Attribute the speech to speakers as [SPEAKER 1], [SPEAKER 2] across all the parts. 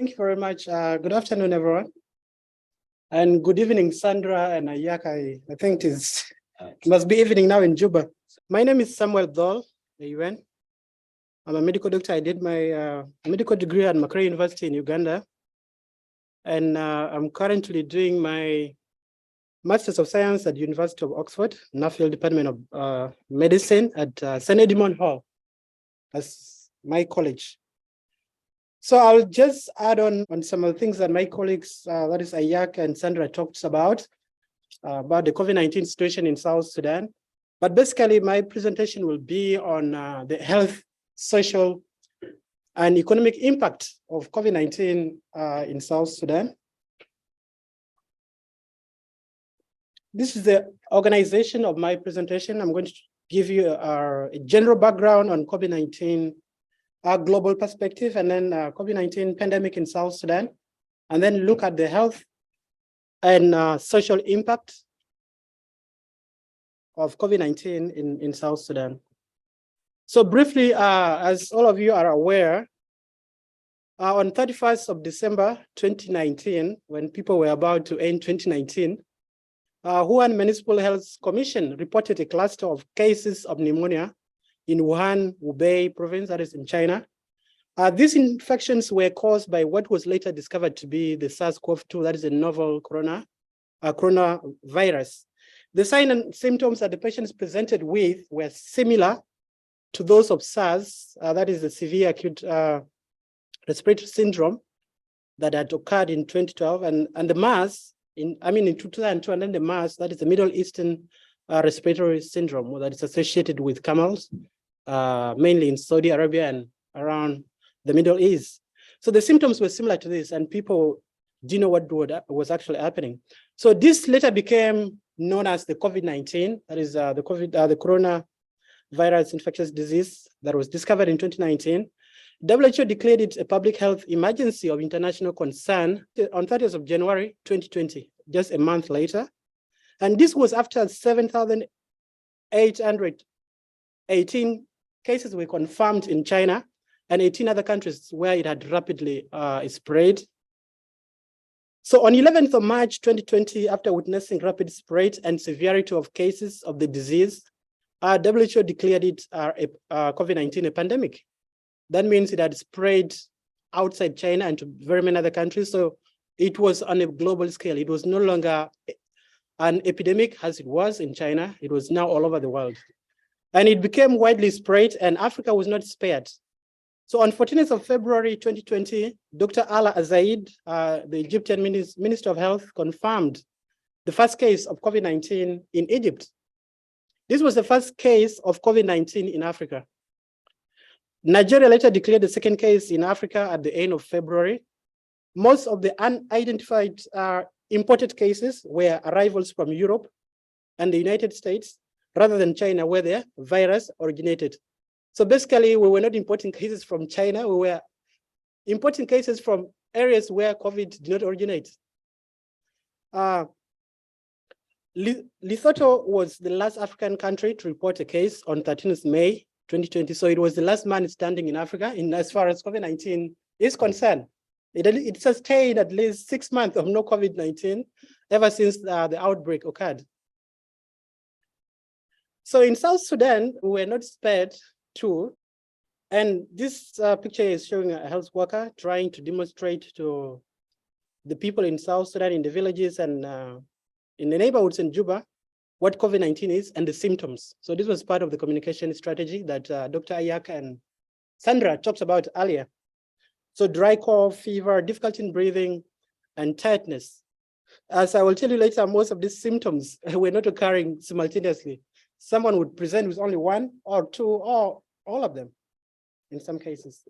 [SPEAKER 1] Thank you very much. Good afternoon, everyone. And good evening, Sandra and Ayak. I think it must be evening now in Juba. My name is Samuel Dhol Ayuen. I'm a medical doctor. I did my medical degree at Makerere University in Uganda. And I'm currently doing my Masters of Science at University of Oxford, Nuffield Department of Medicine at St. Edmund Hall as my college. So I'll just add on some of the things that my colleagues, that is Ayak and Sandra, talked about the COVID-19 situation in South Sudan. But basically, my presentation will be on the health, social, and economic impact of COVID-19 in South Sudan. This is the organization of my presentation. I'm going to give you a general background on COVID-19, a global perspective, and then COVID-19 pandemic in South Sudan, and then look at the health and social impact of COVID-19 in South Sudan. So briefly, as all of you are aware, on 31st of December 2019, when people were about to end 2019, Wuhan Municipal Health Commission reported a cluster of cases of pneumonia in Wuhan, Hubei province, that is in China. These infections were caused by what was later discovered to be the SARS-CoV-2, that is a novel coronavirus. The signs and symptoms that the patients presented with were similar to those of SARS, that is the severe acute respiratory syndrome that had occurred in 2012, and the MERS in 2002, and then the MERS, that is the Middle Eastern respiratory syndrome that is associated with camels, mainly in Saudi Arabia and around the Middle East. So the symptoms were similar to this, and people didn't know what was actually happening. So this later became known as the COVID-19, that is the coronavirus infectious disease that was discovered in 2019. WHO declared it a public health emergency of international concern on 30th of January 2020, just a month later. And this was after 7,818 cases were confirmed in China and 18 other countries where it had rapidly spread. So on 11th of March 2020, after witnessing rapid spread and severity of cases of the disease, WHO declared it COVID-19 a pandemic. That means it had spread outside China and to very many other countries. So it was on a global scale. It was no longer an epidemic as it was in China. It was now all over the world. And it became widely spread, and Africa was not spared. So on 14th of February 2020, Dr. Ala Azaid, the Egyptian Minister of Health, confirmed the first case of COVID-19 in Egypt. This was the first case of COVID-19 in Africa. Nigeria later declared the second case in Africa at the end of February. Most of the unidentified imported cases were arrivals from Europe and the United States, rather than China, where the virus originated. So basically, we were not importing cases from China, we were importing cases from areas where COVID did not originate. Lesotho was the last African country to report a case on 13th May 2020. So it was the last man standing in Africa as far as COVID-19 is concerned. It sustained at least 6 months of no COVID-19 ever since the outbreak occurred. So in South Sudan, we were not spared too. And this picture is showing a health worker trying to demonstrate to the people in South Sudan, in the villages and in the neighborhoods in Juba, what COVID-19 is and the symptoms. So this was part of the communication strategy that Dr. Ayak and Sandra talked about earlier. So dry cough, fever, difficulty in breathing, and tiredness. As I will tell you later, most of these symptoms were not occurring simultaneously. Someone would present with only one or two or all of them in some cases.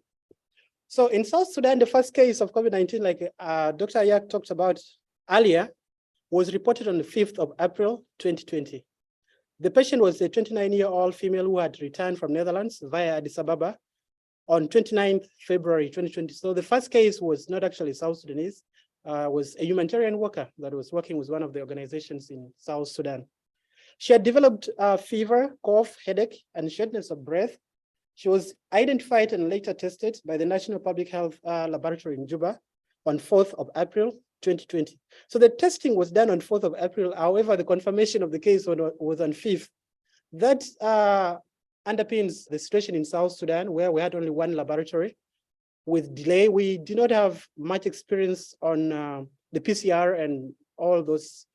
[SPEAKER 1] So in South Sudan, the first case of COVID-19, like Dr. Ayak talked about earlier, was reported on the 5th of April, 2020. The patient was a 29-year-old female who had returned from Netherlands via Addis Ababa on 29th February, 2020. So the first case was not actually South Sudanese, was a humanitarian worker that was working with one of the organizations in South Sudan. She had developed fever, cough, headache, and shortness of breath. She was identified and later tested by the National Public Health Laboratory in Juba on 4th of April, 2020. So the testing was done on 4th of April. However, the confirmation of the case was on 5th. That underpins the situation in South Sudan, where we had only one laboratory with delay. We do not have much experience on the PCR and all those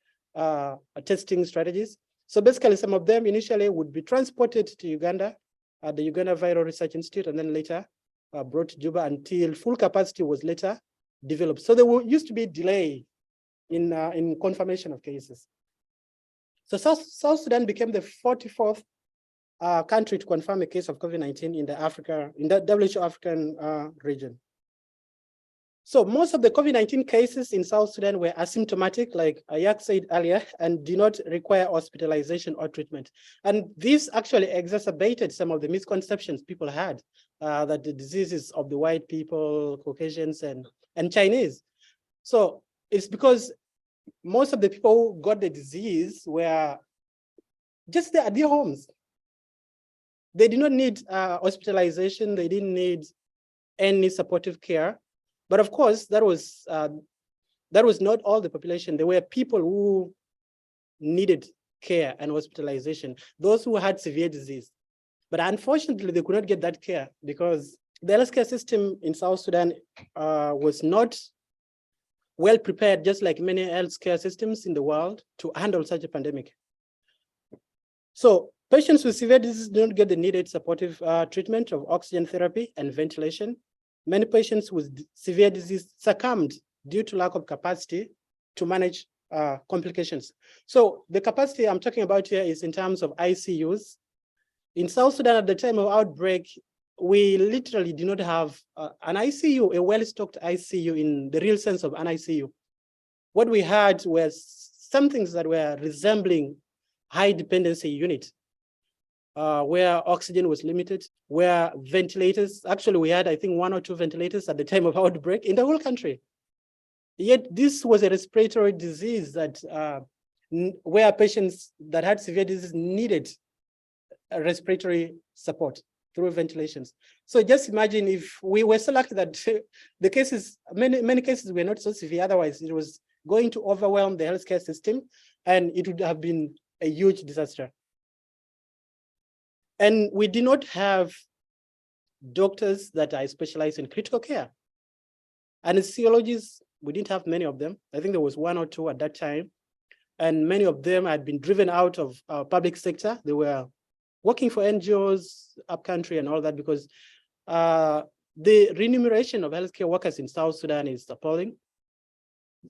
[SPEAKER 1] testing strategies. So basically, some of them initially would be transported to Uganda at the Uganda Viral Research Institute, and then later brought to Juba until full capacity was later developed. So there used to be delay in confirmation of cases. So South Sudan became the 44th country to confirm a case of COVID-19 in the WHO African region. So most of the COVID-19 cases in South Sudan were asymptomatic, like Ayak said earlier, and do not require hospitalization or treatment. And this actually exacerbated some of the misconceptions people had that the disease is of the white people, Caucasians, and Chinese. So it's because most of the people who got the disease were just there at their homes. They did not need hospitalization. They didn't need any supportive care. But of course, that was not all the population. There were people who needed care and hospitalization, those who had severe disease. But unfortunately, they could not get that care because the healthcare system in South Sudan was not well prepared, just like many healthcare systems in the world, to handle such a pandemic. So patients with severe disease don't get the needed supportive treatment of oxygen therapy and ventilation. Many patients with severe disease succumbed due to lack of capacity to manage complications. So the capacity I'm talking about here is in terms of ICUs. In South Sudan at the time of outbreak, we literally did not have an ICU, a well-stocked ICU in the real sense of an ICU. What we had was some things that were resembling high dependency unit, where oxygen was limited, where ventilators, actually we had, I think, 1 or 2 ventilators at the time of outbreak in the whole country. Yet this was a respiratory disease that where patients that had severe disease needed a respiratory support through ventilations. So just imagine if we were so lucky that the cases, many cases were not so severe, otherwise it was going to overwhelm the healthcare system and it would have been a huge disaster. And we did not have doctors that are specialized in critical care. Anesthesiologists, we didn't have many of them. I think there was 1 or 2 at that time. And many of them had been driven out of public sector. They were working for NGOs, upcountry and all that, because the remuneration of healthcare workers in South Sudan is appalling.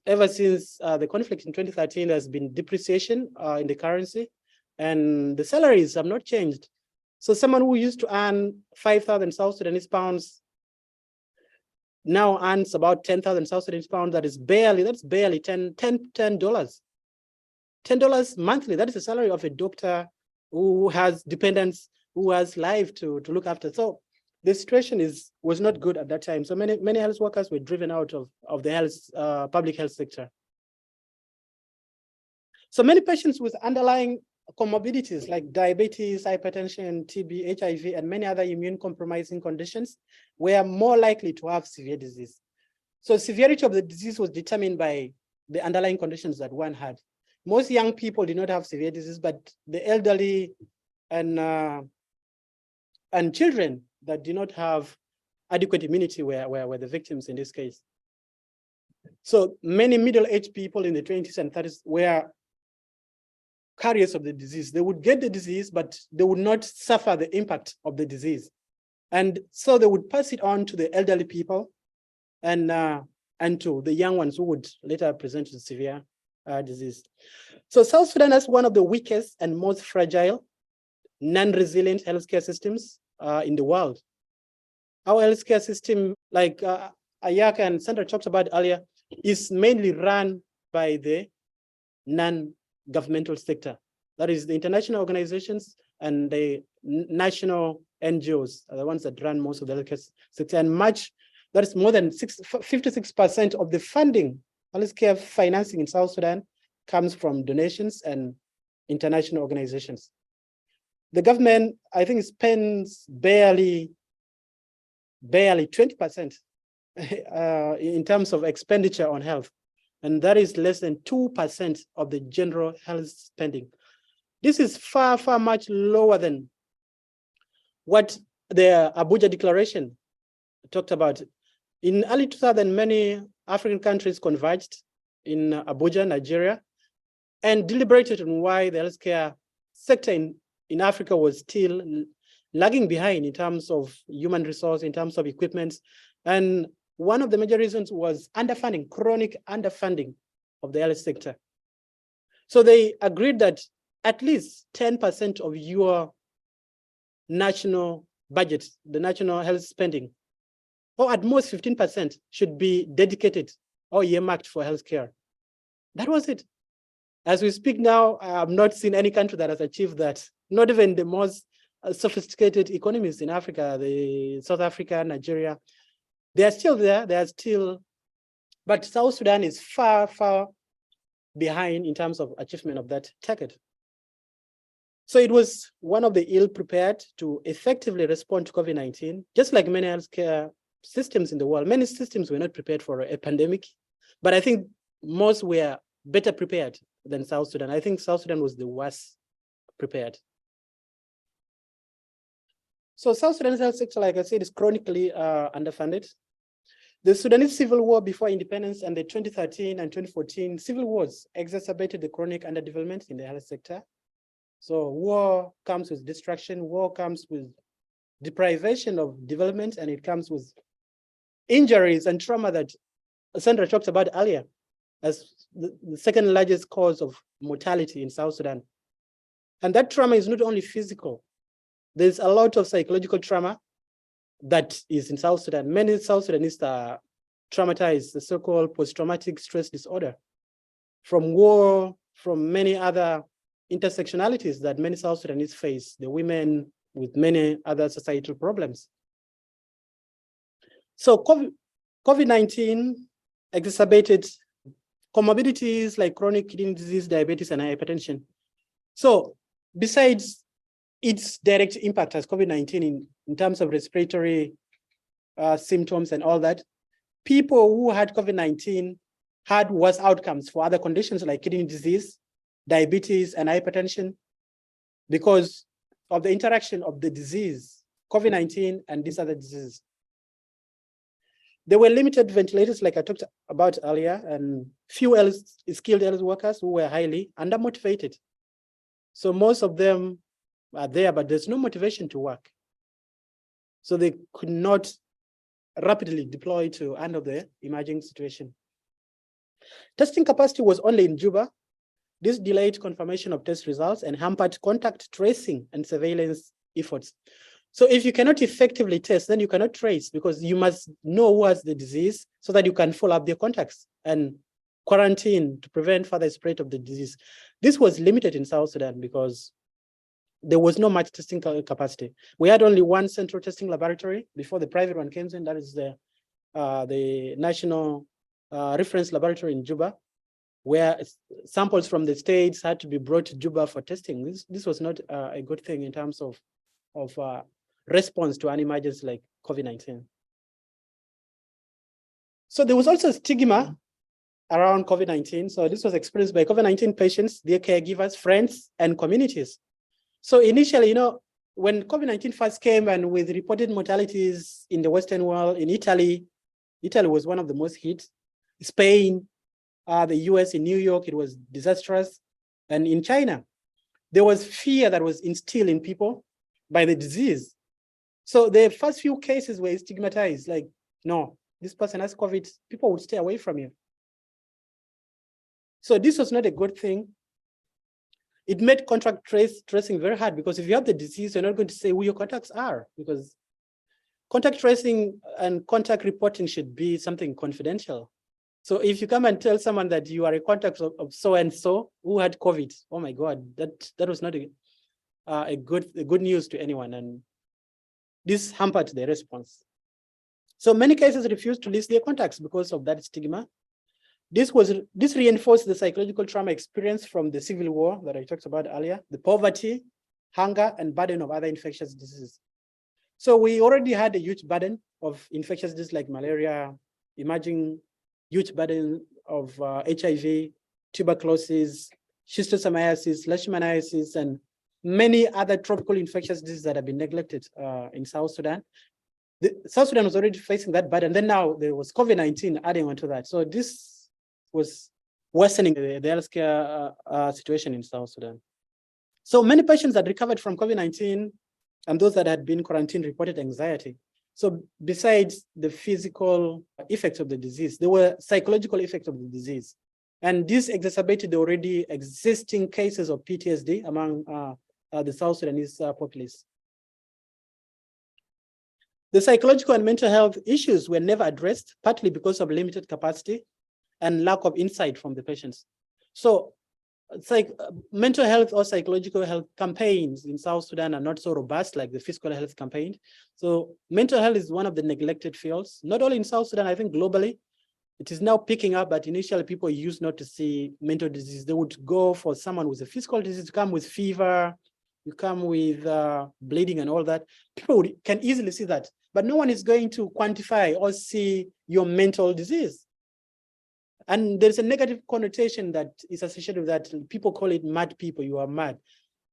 [SPEAKER 1] Ever since the conflict in 2013, there's been depreciation in the currency, and the salaries have not changed. So someone who used to earn 5,000 South Sudanese pounds now earns about 10,000 South Sudanese pounds. That's barely $10 monthly. That is the salary of a doctor who has dependents, who has life to look after. So the situation was not good at that time. So many health workers were driven out of the public health sector. So many patients with underlying comorbidities like diabetes, hypertension, TB, HIV, and many other immune compromising conditions were more likely to have severe disease. So severity of the disease was determined by the underlying conditions that one had. Most young people did not have severe disease, but the elderly and children that did not have adequate immunity were the victims in this case. So many middle-aged people in the 20s and 30s were carriers of the disease. They would get the disease, but they would not suffer the impact of the disease. And so they would pass it on to the elderly people and to the young ones who would later present with severe disease. So South Sudan has one of the weakest and most fragile, non-resilient healthcare systems in the world. Our healthcare system, like Ayak and Sandra talked about earlier, is mainly run by the non-governmental sector. That is the international organizations and the national NGOs are the ones that run most of the healthcare sector, and that is more than 56% of the funding, healthcare financing in South Sudan comes from donations and international organizations. The government, I think, spends barely 20% in terms of expenditure on health, and that is less than 2% of the general health spending. This is far, far much lower than what the Abuja Declaration talked about. In early 2000, many African countries converged in Abuja, Nigeria, and deliberated on why the healthcare sector in Africa was still lagging behind in terms of human resource, in terms of equipment. And one of the major reasons was underfunding, chronic underfunding of the health sector. So they agreed that at least 10% of your national budget, the national health spending, or at most 15% should be dedicated or earmarked for healthcare. That was it. As we speak now, I have not seen any country that has achieved that, not even the most sophisticated economies in Africa, the South Africa, Nigeria. They are still there, but South Sudan is far, far behind in terms of achievement of that target. So it was one of the ill-prepared to effectively respond to COVID-19, just like many healthcare systems in the world. Many systems were not prepared for a pandemic, but I think most were better prepared than South Sudan. I think South Sudan was the worst prepared. So South Sudan's health sector, like I said, is chronically underfunded. The Sudanese civil war before independence and the 2013 and 2014 civil wars exacerbated the chronic underdevelopment in the health sector. So war comes with destruction, war comes with deprivation of development, and it comes with injuries and trauma that Sandra talked about earlier as the second largest cause of mortality in South Sudan. And that trauma is not only physical. There's a lot of psychological trauma that is in South Sudan. Many South Sudanese are traumatized, the so-called post-traumatic stress disorder from war, from many other intersectionalities that many South Sudanese face, the women with many other societal problems. So COVID-19 exacerbated comorbidities like chronic kidney disease, diabetes, and hypertension. So besides its direct impact as COVID-19 in terms of respiratory symptoms and all that, people who had COVID-19 had worse outcomes for other conditions like kidney disease, diabetes, and hypertension because of the interaction of the disease, COVID-19 and these other diseases. There were limited ventilators, like I talked about earlier, and few skilled health workers who were highly undermotivated. So most of them are there, but there's no motivation to work. So they could not rapidly deploy to handle the emerging situation. Testing capacity was only in Juba. This delayed confirmation of test results and hampered contact tracing and surveillance efforts. So if you cannot effectively test, then you cannot trace because you must know who has the disease so that you can follow up their contacts and quarantine to prevent further spread of the disease. This was limited in South Sudan because there was no much testing capacity. We had only one central testing laboratory before the private one came in. That is the National Reference Laboratory in Juba, where samples from the states had to be brought to Juba for testing. This was not a good thing in terms of response to an emergency like COVID-19. So there was also stigma around COVID-19. So this was experienced by COVID-19 patients, their caregivers, friends, and communities. So initially, when COVID-19 first came and with reported mortalities in the Western world, in Italy was one of the most hit. Spain, the US, in New York, it was disastrous. And in China, there was fear that was instilled in people by the disease. So the first few cases were stigmatized, like, no, this person has COVID, people would stay away from you. So this was not a good thing. It made contact tracing very hard because if you have the disease, you're not going to say who your contacts are because contact tracing and contact reporting should be something confidential. So if you come and tell someone that you are a contact of so-and-so who had COVID, oh my God, that was not a good news to anyone. And this hampered the response. So many cases refused to list their contacts because of that stigma. This reinforced the psychological trauma experience from the civil war that I talked about earlier, the poverty, hunger, and burden of other infectious diseases. So we already had a huge burden of infectious diseases like malaria, emerging huge burden of HIV, tuberculosis, schistosomiasis, leishmaniasis, and many other tropical infectious diseases that have been neglected in South Sudan. South Sudan was already facing that burden. Then now there was COVID-19 adding on to that. So this was worsening the healthcare situation in South Sudan. So many patients that recovered from COVID-19 and those that had been quarantined reported anxiety. So besides the physical effects of the disease, there were psychological effects of the disease. And this exacerbated the already existing cases of PTSD among the South Sudanese populace. The psychological and mental health issues were never addressed, partly because of limited capacity and lack of insight from the patients. So it's like mental health or psychological health campaigns in South Sudan are not so robust like the physical health campaign. So mental health is one of the neglected fields, not only in South Sudan, I think globally. It is now picking up, but initially people used not to see mental disease. They would go for someone with a physical disease to come with fever, you come with bleeding and all that. People can easily see that, but no one is going to quantify or see your mental disease. And there's a negative connotation that is associated with that. People call it mad people, you are mad.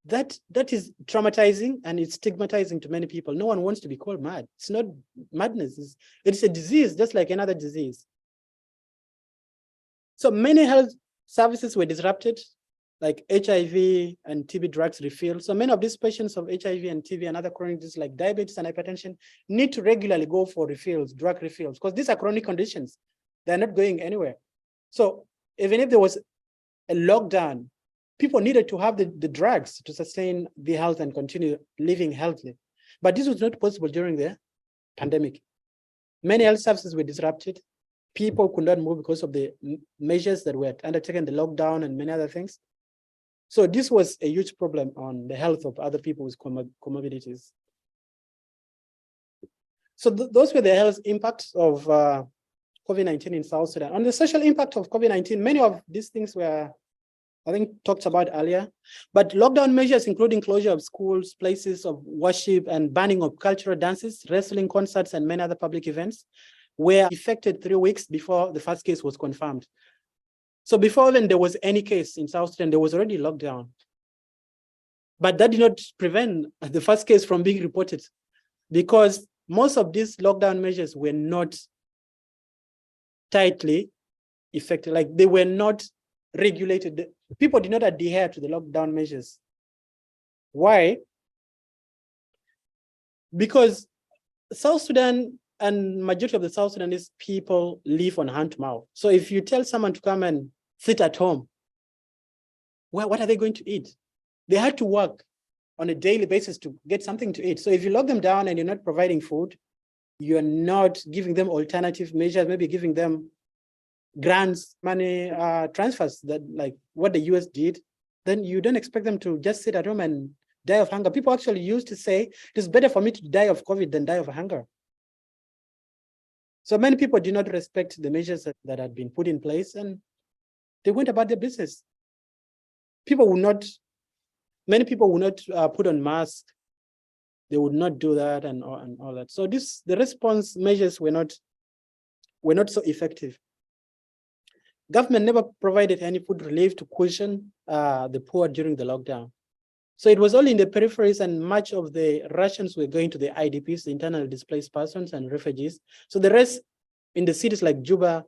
[SPEAKER 1] That is traumatizing and it's stigmatizing to many people. No one wants to be called mad. It's not madness, it's a disease, just like another disease. So many health services were disrupted, like HIV and TB drugs refilled. So many of these patients of HIV and TB and other chronic diseases like diabetes and hypertension need to regularly go for refills, drug refills, because these are chronic conditions. They're not going anywhere. So even if there was a lockdown, people needed to have the drugs to sustain the health and continue living healthily. But this was not possible during the pandemic. Many health services were disrupted. People could not move because of the measures that were undertaken, the lockdown and many other things. So this was a huge problem on the health of other people with comorbidities. So those were the health impacts of COVID-19 in South Sudan. On the social impact of COVID-19, many of these things were, I think, talked about earlier, but lockdown measures, including closure of schools, places of worship, and banning of cultural dances, wrestling concerts, and many other public events, were effected 3 weeks before the first case was confirmed. So before then there was any case in South Sudan, there was already lockdown. But that did not prevent the first case from being reported, because most of these lockdown measures were not tightly effective, like they were not regulated. People did not adhere to the lockdown measures. Why? Because South Sudan and majority of the South Sudanese people live on hand to mouth. So if you tell someone to come and sit at home, well, what are they going to eat? They had to work on a daily basis to get something to eat. So if you lock them down and you're not providing food, you're not giving them alternative measures, maybe giving them grants, money transfers, that like what the US did, then you don't expect them to just sit at home and die of hunger. People actually used to say, it's better for me to die of COVID than die of hunger. So many people did not respect the measures that had been put in place, and they went about their business. Many people would not put on masks. They would not do that and all that. So the response measures were not so effective. Government never provided any food relief to cushion the poor during the lockdown. So it was only in the peripheries, and much of the rations were going to the IDPs, the internally displaced persons and refugees. So the rest in the cities like Juba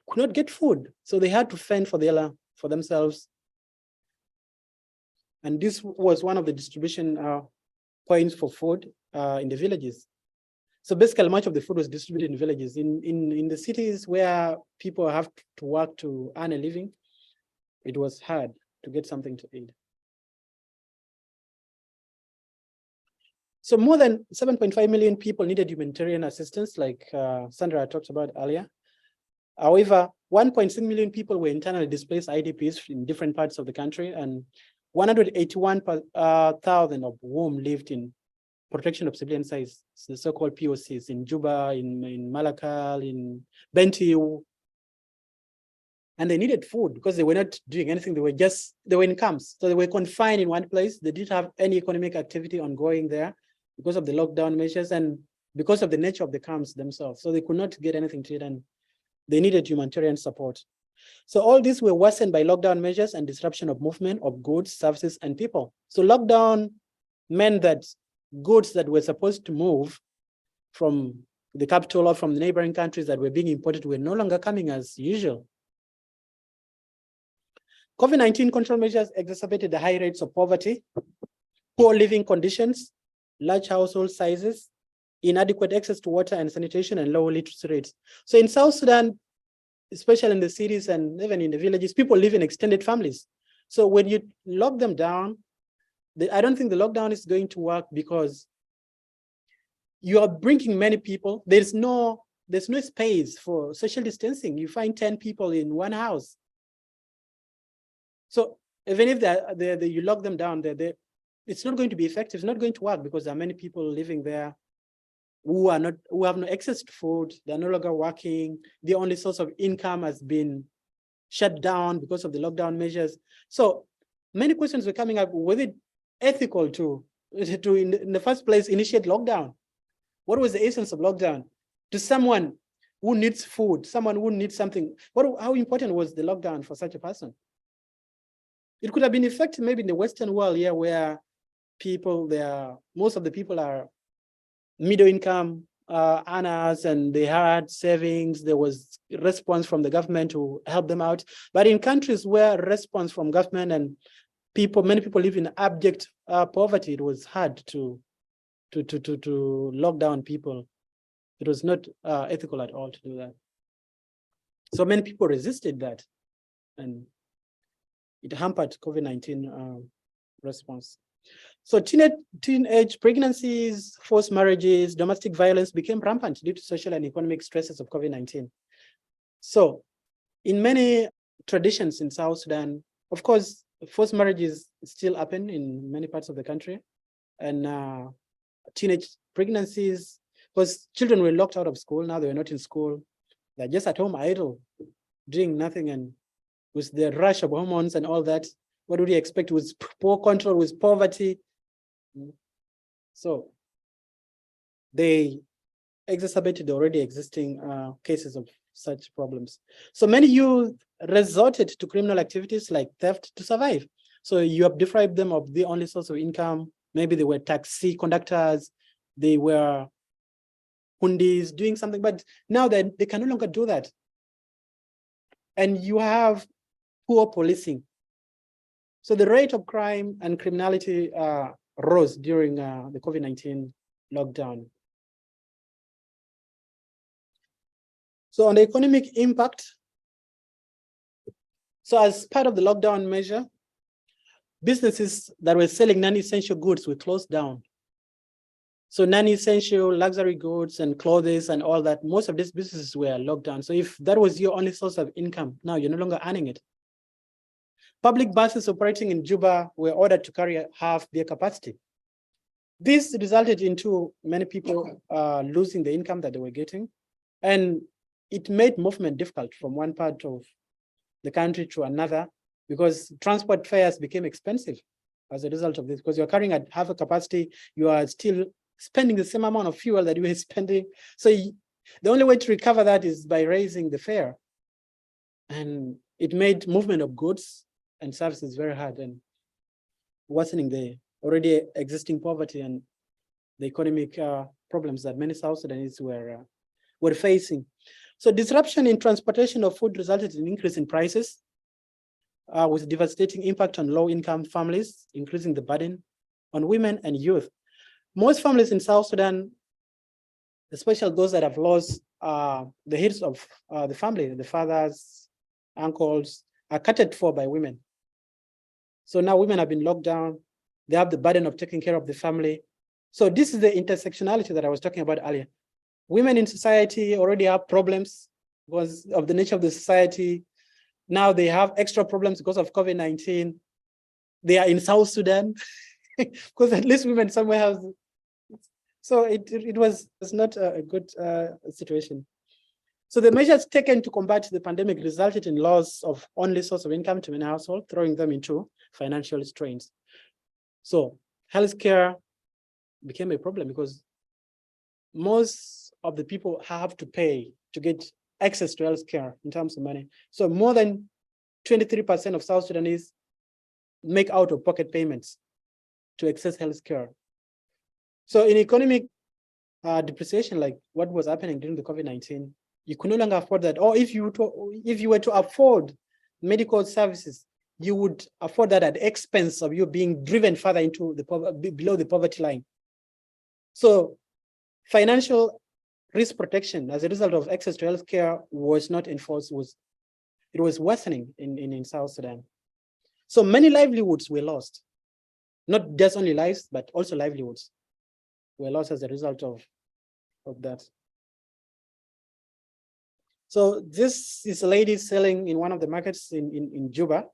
[SPEAKER 1] could not get food. So they had to fend for themselves. And this was one of the distribution points for food in the villages. So basically much of the food was distributed in villages. In the cities where people have to work to earn a living, it was hard to get something to eat. So more than 7.5 million people needed humanitarian assistance, like Sandra talked about earlier. However, 1.6 million people were internally displaced IDPs in different parts of the country, and 181,000 of whom lived in protection of civilian sites, the so-called POCs in Juba, in Malakal, in Bentiu. And they needed food because they were not doing anything. They were in camps. So they were confined in one place. They didn't have any economic activity ongoing there because of the lockdown measures. And because of the nature of the camps themselves. So they could not get anything to eat and they needed humanitarian support. So all these were worsened by lockdown measures and disruption of movement of goods, services, and people. So lockdown meant that goods that were supposed to move from the capital or from the neighboring countries that were being imported were no longer coming as usual. COVID-19 control measures exacerbated the high rates of poverty, poor living conditions, large household sizes, inadequate access to water and sanitation, and low literacy rates. So in South Sudan, especially in the cities and even in the villages, people live in extended families. So when you lock them down, I don't think the lockdown is going to work because you are bringing many people. There's no space for social distancing. You find 10 people in one house. So even if you lock them down, it's not going to be effective. It's not going to work because there are many people living there who have no access to food. They're no longer working. The only source of income has been shut down because of the lockdown measures. So many questions were coming up. Was it ethical to in the first place initiate lockdown? What was the essence of lockdown? To someone who needs food, someone who needs something, how important was the lockdown for such a person? It could have been effective maybe in the Western world, yeah, where most of the people are middle income earners and they had savings. There was response from the government to help them out. But in countries where response from government and many people live in abject poverty, it was hard to lock down people. It was not ethical at all to do that. So many people resisted that, and it hampered COVID-19 response. So teenage pregnancies, forced marriages, domestic violence became rampant due to social and economic stresses of COVID-19. So in many traditions in South Sudan, of course, forced marriages still happen in many parts of the country, and teenage pregnancies, because children were locked out of school. Now they were not in school. They're just at home idle, doing nothing, and with the rush of hormones and all that, what would you expect with poor control, with poverty? So they exacerbated the already existing cases of such problems. So many youth resorted to criminal activities like theft to survive. So you have deprived them of the only source of income. Maybe they were taxi conductors, they were hundis, doing something, but now they can no longer do that. And you have poor policing. So the rate of crime and criminality rose during the COVID-19 lockdown. So on the economic impact, so as part of the lockdown measure, businesses that were selling non-essential goods were closed down. So non-essential luxury goods and clothes and all that, most of these businesses were locked down. So if that was your only source of income, now you're no longer earning it. Public buses operating in Juba were ordered to carry half their capacity. This resulted into many people losing the income that they were getting. And it made movement difficult from one part of the country to another, because transport fares became expensive as a result of this, because you're carrying at half a capacity, you are still spending the same amount of fuel that you were spending. So the only way to recover that is by raising the fare. And it made movement of goods and services very hard and worsening the already existing poverty and the economic problems that many South Sudanese were facing. So disruption in transportation of food resulted in an increase in prices, with devastating impact on low-income families, increasing the burden on women and youth. Most families in South Sudan, especially those that have lost the heads of the family, the fathers, uncles, are catered for by women. So now women have been locked down. They have the burden of taking care of the family. So this is the intersectionality that I was talking about earlier. Women in society already have problems because of the nature of the society. Now they have extra problems because of COVID-19. They are in South Sudan because at least women somewhere have. So it was not a good situation. So the measures taken to combat the pandemic resulted in loss of only source of income to many households, throwing them into financial strains. So healthcare became a problem because most of the people have to pay to get access to healthcare in terms of money. So more than 23% of South Sudanese make out-of-pocket payments to access healthcare. So in economic depreciation, like what was happening during the COVID-19, you could no longer afford that. Or if you were to afford medical services, you would afford that at the expense of you being driven further into the below the poverty line. So financial risk protection as a result of access to healthcare was not enforced, it was worsening in South Sudan. So many livelihoods were lost, not just only lives, but also livelihoods were lost as a result of that. So this is a lady selling in one of the markets in Juba.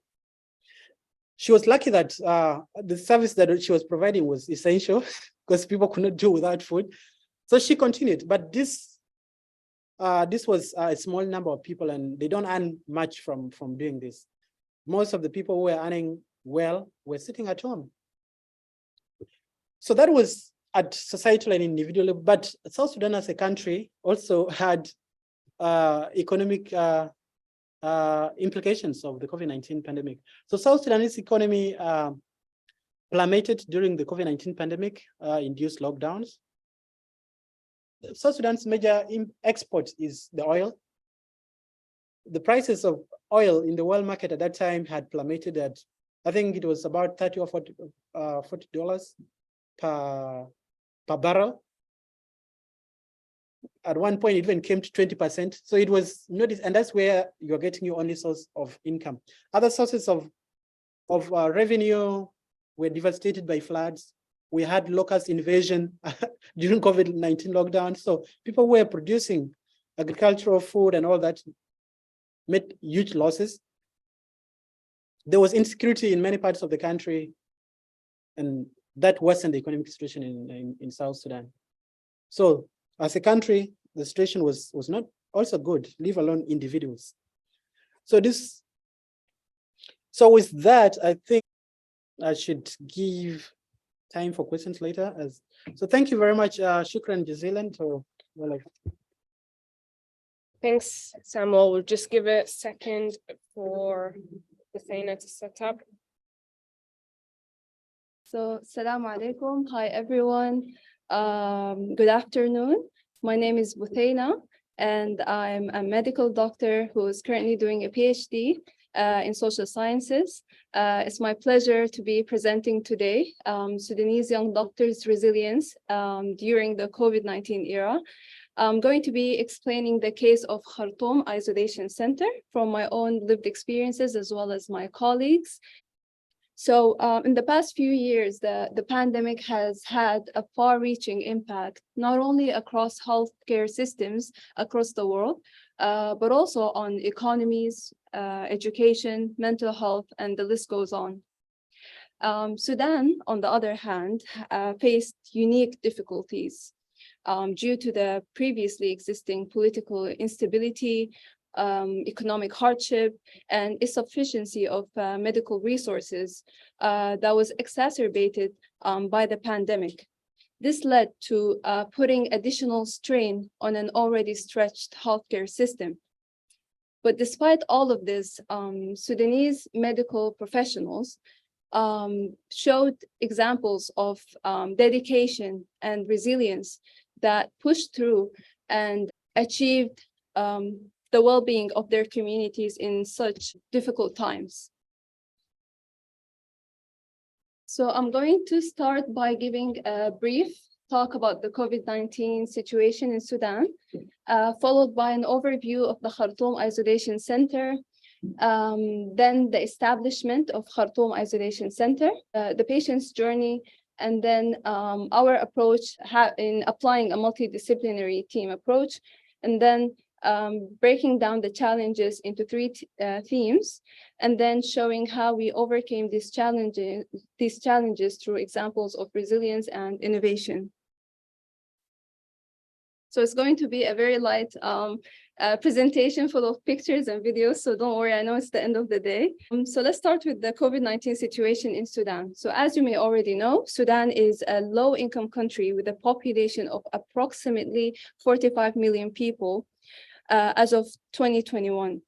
[SPEAKER 1] She was lucky that the service that she was providing was essential because people could not do without food. So she continued, but this was a small number of people and they don't earn much from doing this. Most of the people who were earning well were sitting at home. So that was at societal and individual level, but South Sudan as a country also had economic implications of the COVID-19 pandemic. So South Sudanese economy plummeted during the COVID-19 pandemic, induced lockdowns. South Sudan's major export is the oil. The prices of oil in the world market at that time had plummeted at, I think it was about $30 or $40 per barrel. At one point, it even came to 20%. So it was noticed, and that's where you're getting your only source of income. Other sources of revenue were devastated by floods. We had locust invasion during COVID-19 lockdown. So people were producing agricultural food and all that made huge losses. There was insecurity in many parts of the country, and that worsened the economic situation in South Sudan. So as a country, the situation was not also good, leave alone individuals. So with that, I think I should give time for questions later. So thank you very much, Shukran Jazilan.
[SPEAKER 2] Thanks, Samuel. We'll just give it a second for Buthaina to set up.
[SPEAKER 3] So, Assalamu alaikum. Hi, everyone. Good afternoon. My name is Buthaina, and I'm a medical doctor who is currently doing a PhD in social sciences. It's my pleasure to be presenting today Sudanese young doctors' resilience during the COVID-19 era. I'm going to be explaining the case of Khartoum Isolation Center from my own lived experiences as well as my colleagues. So in the past few years, the pandemic has had a far-reaching impact, not only across healthcare systems across the world, but also on economies, education, mental health, and the list goes on. Sudan, on the other hand, faced unique difficulties due to the previously existing political instability, economic hardship, and insufficiency of medical resources that was exacerbated by the pandemic. This led to putting additional strain on an already stretched healthcare system. But despite all of this, Sudanese medical professionals showed examples of dedication and resilience that pushed through and achieved the well-being of their communities in such difficult times. So I'm going to start by giving a brief talk about the COVID-19 situation in Sudan, followed by an overview of the Khartoum Isolation Center, then the establishment of Khartoum Isolation Center, the patient's journey, and then our approach in applying a multidisciplinary team approach, and then breaking down the challenges into three themes, and then showing how we overcame these challenges through examples of resilience and innovation. So it's going to be a very light presentation full of pictures and videos. So don't worry, I know it's the end of the day. So let's start with the COVID-19 situation in Sudan. So as you may already know, Sudan is a low-income country with a population of approximately 45 million people as of 2021.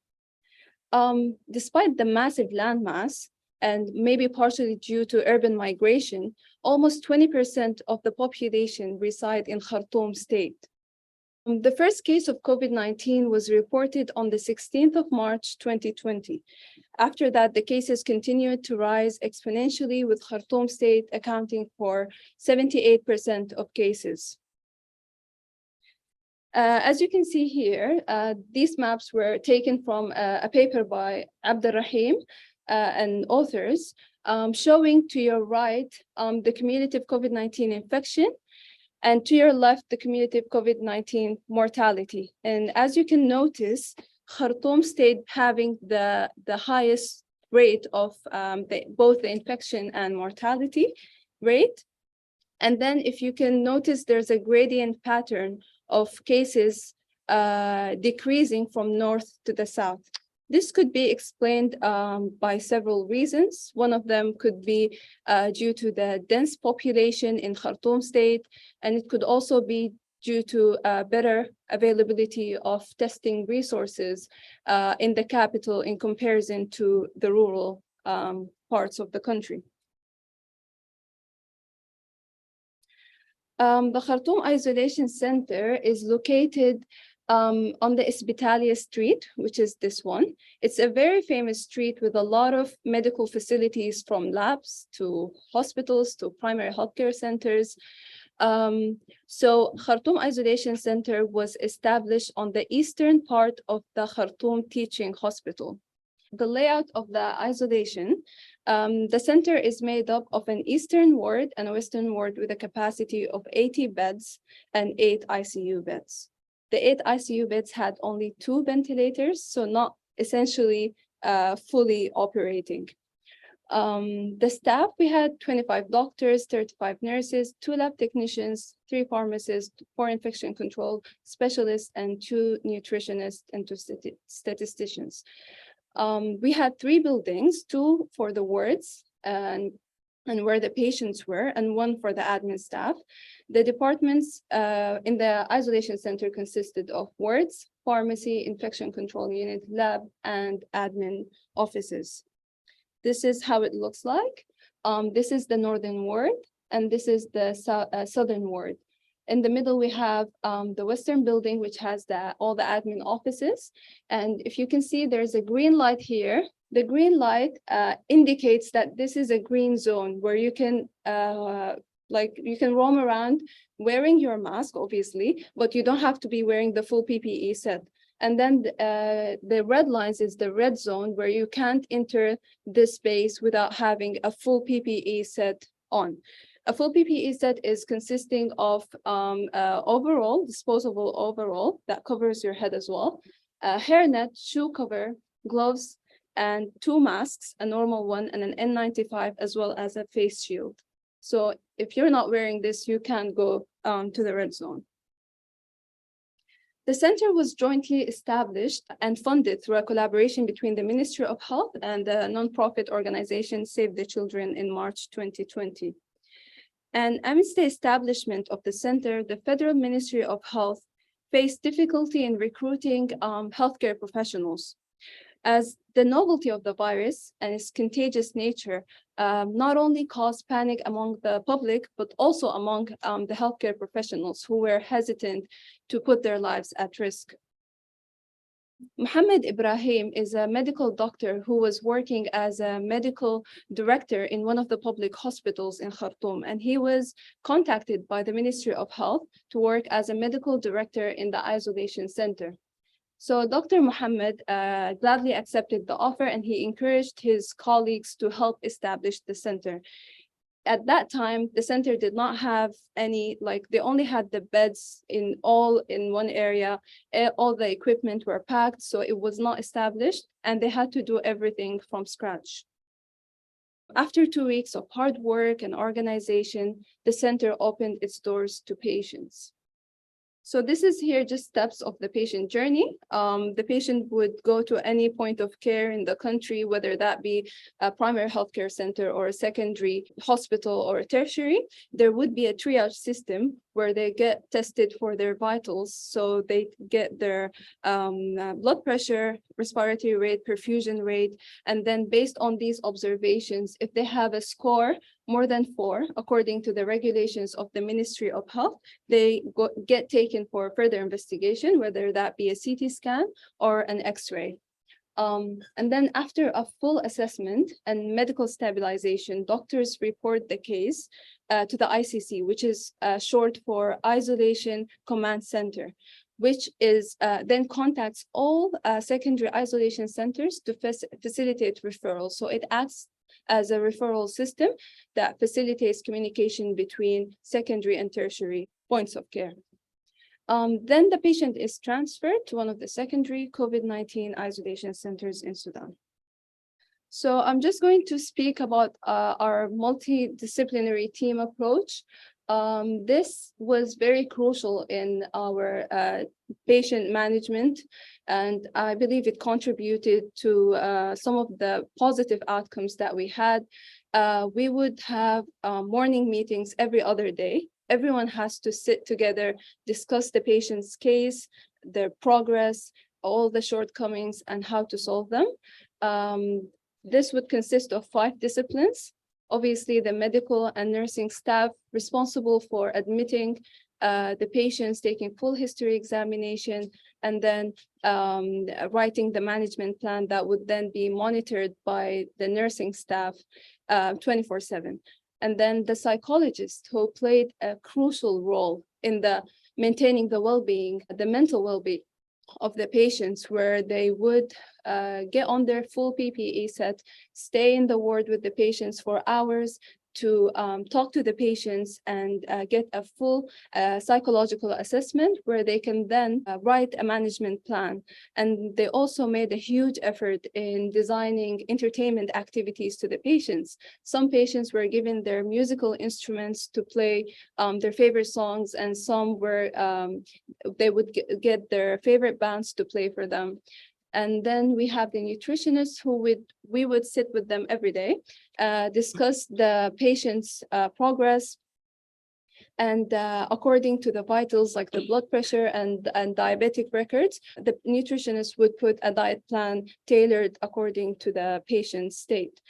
[SPEAKER 3] Despite the massive landmass, and maybe partially due to urban migration, almost 20% of the population reside in Khartoum state. The first case of COVID-19 was reported on the 16th of March, 2020. After that, the cases continued to rise exponentially, with Khartoum state accounting for 78% of cases. As you can see here, these maps were taken from a paper by Abdelrahim and authors, showing to your right the cumulative COVID-19 infection, and to your left the cumulative COVID-19 mortality. And as you can notice, Khartoum state having the highest rate of both the infection and mortality rate. And then if you can notice, there's a gradient pattern of cases decreasing from north to the south. This could be explained by several reasons. One of them could be due to the dense population in Khartoum state, and it could also be due to better availability of testing resources in the capital in comparison to the rural parts of the country. The Khartoum Isolation Center is located on the Isbitalia Street, which is this one. It's a very famous street with a lot of medical facilities, from labs to hospitals to primary healthcare centers. So Khartoum Isolation Center was established on the eastern part of the Khartoum Teaching Hospital. The layout of the isolation, the center is made up of an eastern ward and a western ward with a capacity of 80 beds and 8 ICU beds. The 8 ICU beds had only 2 ventilators, so not essentially fully operating. The staff, we had 25 doctors, 35 nurses, 2 lab technicians, 3 pharmacists, 4 infection control specialists, and 2 nutritionists and 2 statisticians. We had 3 buildings, 2 for the wards and where the patients were, and 1 for the admin staff. The departments in the isolation center consisted of wards, pharmacy, infection control unit, lab, and admin offices. This is how it looks like. This is the northern ward, and this is the southern ward. In the middle, we have the western building, which has all the admin offices. And if you can see, there's a green light here. The green light indicates that this is a green zone where you can you can roam around wearing your mask, obviously, but you don't have to be wearing the full PPE set. And then the red lines is the red zone, where you can't enter this space without having a full PPE set on. A full PPE set is consisting of overall, disposable overall that covers your head as well, a hairnet, shoe cover, gloves, and 2 masks, a normal one and an N95, as well as a face shield. So if you're not wearing this, you can't go to the red zone. The center was jointly established and funded through a collaboration between the Ministry of Health and the nonprofit organization Save the Children in March 2020. And amidst the establishment of the center, the Federal Ministry of Health faced difficulty in recruiting healthcare professionals, as the novelty of the virus and its contagious nature not only caused panic among the public, but also among the healthcare professionals who were hesitant to put their lives at risk. Mohammed Ibrahim is a medical doctor who was working as a medical director in one of the public hospitals in Khartoum, and he was contacted by the Ministry of Health to work as a medical director in the isolation center. So Dr. Mohammed gladly accepted the offer, and he encouraged his colleagues to help establish the center. At that time, the center did not have any, they only had the beds in one area. All the equipment were packed, so it was not established, and they had to do everything from scratch. After 2 weeks of hard work and organization, the center opened its doors to patients. So this is here just steps of the patient journey. The patient would go to any point of care in the country, whether that be a primary healthcare center or a secondary hospital or a tertiary. There would be a triage system where they get tested for their vitals. So they get their blood pressure, respiratory rate, perfusion rate, and then based on these observations, if they have a score more than 4, according to the regulations of the Ministry of Health, they get taken for further investigation, whether that be a CT scan or an X-ray. And then after a full assessment and medical stabilization, doctors report the case to the ICC, which is short for Isolation Command Center, which is then contacts all secondary isolation centers to facilitate referrals. So it acts as a referral system that facilitates communication between secondary and tertiary points of care. Then the patient is transferred to one of the secondary COVID-19 isolation centers in Sudan. So I'm just going to speak about our multidisciplinary team approach. This was very crucial in our patient management, and I believe it contributed to some of the positive outcomes that we had. We would have morning meetings every other day. Everyone has to sit together, discuss the patient's case, their progress, all the shortcomings, and how to solve them. This would consist of 5 disciplines. Obviously, the medical and nursing staff responsible for admitting the patients, taking full history examination, and then writing the management plan that would then be monitored by the nursing staff 24/7. And then the psychologist who played a crucial role in the maintaining the well-being, the mental well-being of the patients, where they would get on their full PPE set, stay in the ward with the patients for hours to talk to the patients and get a full psychological assessment where they can then write a management plan. And they also made a huge effort in designing entertainment activities to the patients. Some patients were given their musical instruments to play their favorite songs, and some were they would get their favorite bands to play for them. And then we have the nutritionists who we would sit with them every day, discuss the patient's progress, and according to the vitals like the blood pressure and diabetic records, the nutritionist would put a diet plan tailored according to the patient's state.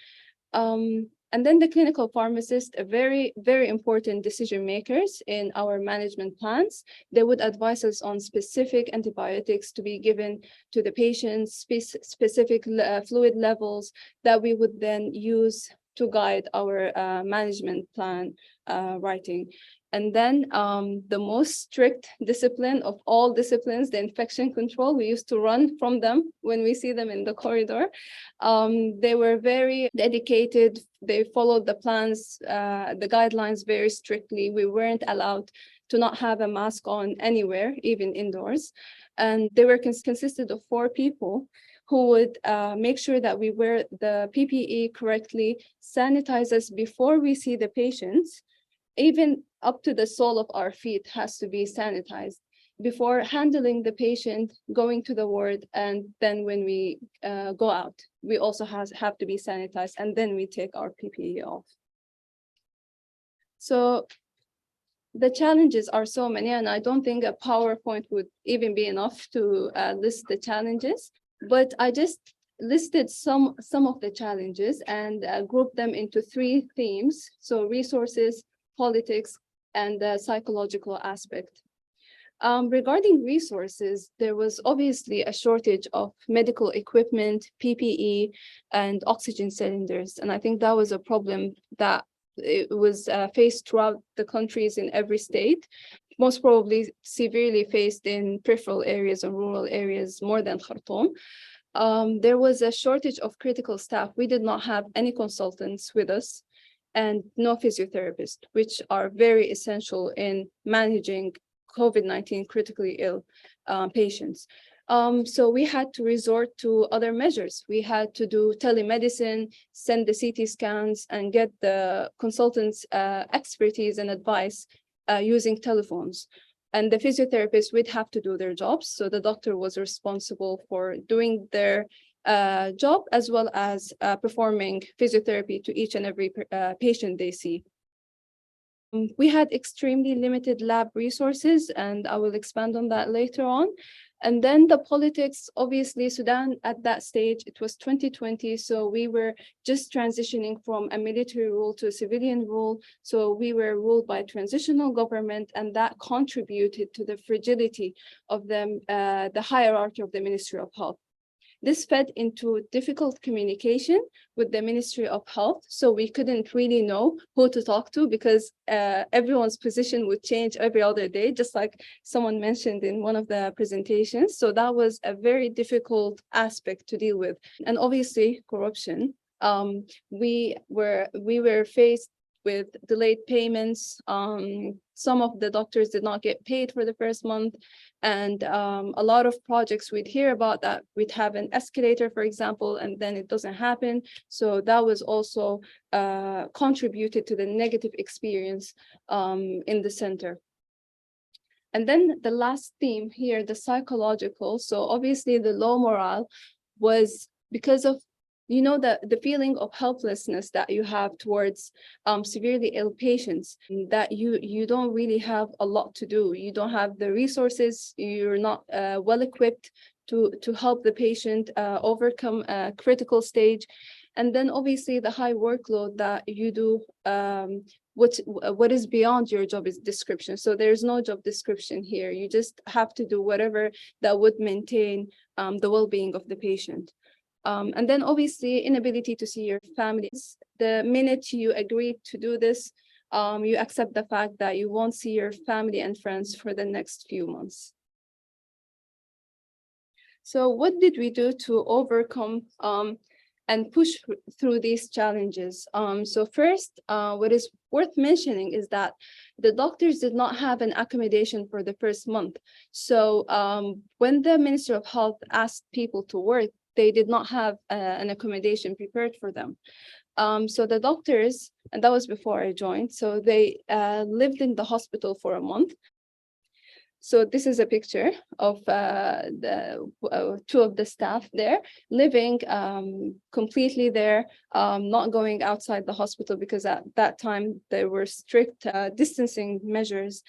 [SPEAKER 3] And then the clinical pharmacist, a very, very important decision makers in our management plans. They would advise us on specific antibiotics to be given to the patients, specific fluid levels that we would then use to guide our management plan writing. And then the most strict discipline of all disciplines, the infection control, we used to run from them when we see them in the corridor. They were very dedicated. They followed the plans, the guidelines very strictly. We weren't allowed to not have a mask on anywhere, even indoors. And they were consisted of 4 people who would make sure that we wear the PPE correctly, sanitize us before we see the patients. Even up to the sole of our feet has to be sanitized before handling the patient, going to the ward, and then when we go out, we also have to be sanitized, and then we take our PPE off. So the challenges are so many, and I don't think a PowerPoint would even be enough to list the challenges, but I just listed some of the challenges and grouped them into 3 themes. So resources, politics, and the psychological aspect. Regarding resources, there was obviously a shortage of medical equipment, PPE, and oxygen cylinders. And I think that was a problem that it was faced throughout the countries in every state, most probably severely faced in peripheral areas and rural areas more than Khartoum. There was a shortage of critical staff. We did not have any consultants with us, and no physiotherapists, which are very essential in managing COVID-19 critically ill patients. So we had to resort to other measures. We had to do telemedicine, send the CT scans, and get the consultants' expertise and advice using telephones. and the physiotherapists would have to do their jobs. So the doctor was responsible for doing their job as well as performing physiotherapy to each and every patient they see. We had extremely limited lab resources, and I will expand on that later on. And then the politics, obviously, Sudan at that stage, it was 2020, so we were just transitioning from a military rule to a civilian rule. So we were ruled by transitional government, and that contributed to the fragility of the hierarchy of the Ministry of Health. This fed into difficult communication with the Ministry of Health. So we couldn't really know who to talk to because everyone's position would change every other day, just like someone mentioned in one of the presentations. So that was a very difficult aspect to deal with. And obviously corruption. We were faced with delayed payments. Some of the doctors did not get paid for the first month. And a lot of projects we'd hear about that we'd have an escalator, for example, and then it doesn't happen. So that was also contributed to the negative experience in the center. And then the last theme here, the psychological. So obviously the low morale was because of the feeling of helplessness that you have towards severely ill patients, that you don't really have a lot to do. You don't have the resources, you're not well equipped to help the patient overcome a critical stage. And then obviously the high workload that you do, what is beyond your job is description. So there's no job description here. You just have to do whatever that would maintain the well-being of the patient. And then obviously inability to see your families. The minute you agree to do this, you accept the fact that you won't see your family and friends for the next few months. So what did we do to overcome and push through these challenges? So first, what is worth mentioning is that the doctors did not have an accommodation for the first month. So when the Ministry of Health asked people to work, they did not have an accommodation prepared for them. So the doctors, and that was before I joined, so they lived in the hospital for a month. So this is a picture of the two of the staff there living completely there, not going outside the hospital because at that time there were strict distancing measures.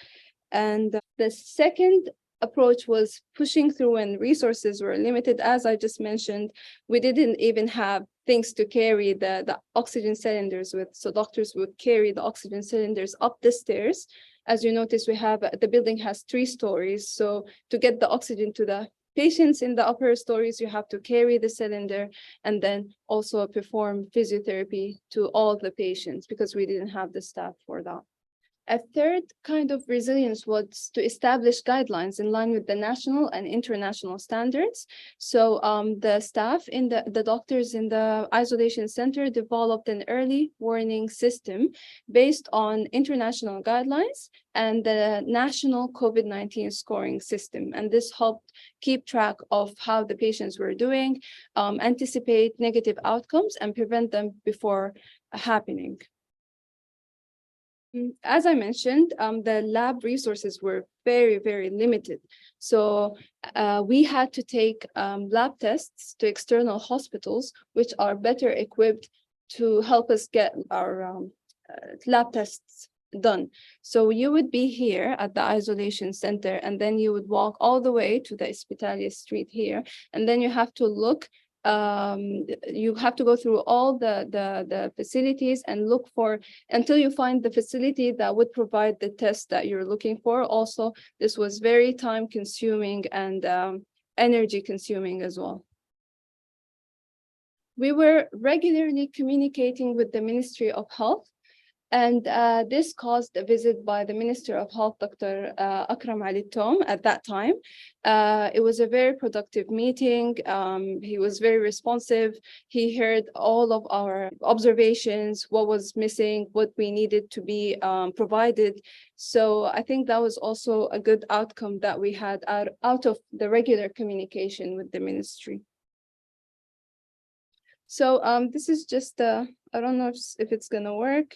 [SPEAKER 3] And the second approach was pushing through when resources were limited. As I just mentioned, we didn't even have things to carry the oxygen cylinders with, so doctors would carry the oxygen cylinders up the stairs. As you notice, the building has 3 stories. So to get the oxygen to the patients in the upper stories, you have to carry the cylinder and then also perform physiotherapy to all the patients because we didn't have the staff for that. A third kind of resilience was to establish guidelines in line with the national and international standards. So the staff in the doctors in the isolation center developed an early warning system based on international guidelines and the national COVID-19 scoring system. And this helped keep track of how the patients were doing, anticipate negative outcomes, and prevent them before happening. As I mentioned, the lab resources were very, very limited. So we had to take lab tests to external hospitals, which are better equipped to help us get our lab tests done. So you would be here at the isolation center, and then you would walk all the way to the Hospitalia Street here, and then you have to look you have to go through all the facilities and look for until you find the facility that would provide the test that you're looking for. Also, this was very time consuming and energy consuming as well. We were regularly communicating with the Ministry of Health, and this caused a visit by the Minister of Health, Dr. Akram Ali Tom, at that time. It was a very productive meeting. He was very responsive. He heard all of our observations, what was missing, what we needed to be provided. So I think that was also a good outcome that we had out of the regular communication with the ministry. So this is just, I don't know if it's gonna work.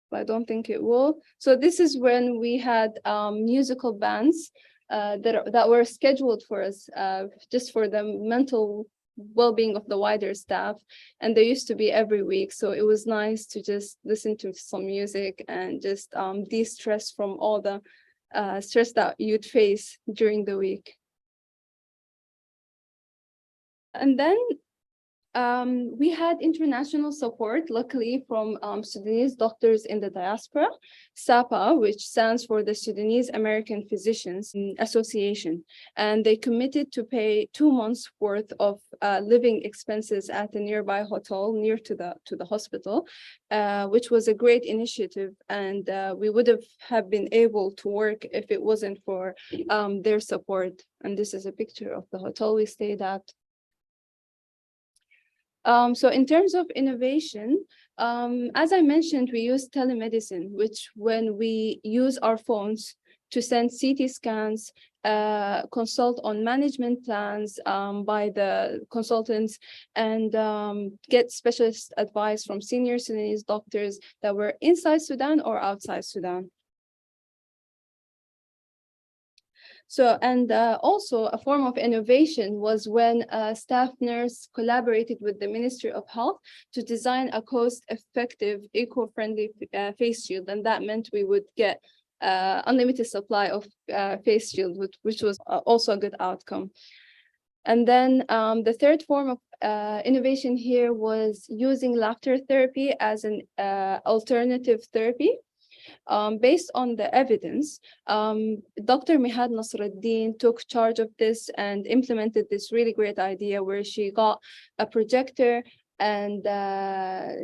[SPEAKER 3] but I don't think it will. So this is when we had musical bands that were scheduled for us just for the mental well-being of the wider staff, and they used to be every week. So it was nice to just listen to some music and just de-stress from all the stress that you'd face during the week. And then we had international support, luckily, from Sudanese doctors in the diaspora, SAPA, which stands for the Sudanese American Physicians Association. And they committed to pay 2 months worth of living expenses at a nearby hotel near to the hospital, which was a great initiative. And we would have been able to work if it wasn't for their support. And this is a picture of the hotel we stayed at. So in terms of innovation, as I mentioned, we use telemedicine, which when we use our phones to send CT scans, consult on management plans by the consultants, and get specialist advice from senior Sudanese doctors that were inside Sudan or outside Sudan. So, and also a form of innovation was when a staff nurse collaborated with the Ministry of Health to design a cost-effective, eco-friendly face shield. And that meant we would get unlimited supply of face shield, which was also a good outcome. And then the third form of innovation here was using laughter therapy as an alternative therapy. Based on the evidence, Dr. Mihad Nasruddin took charge of this and implemented this really great idea where she got a projector and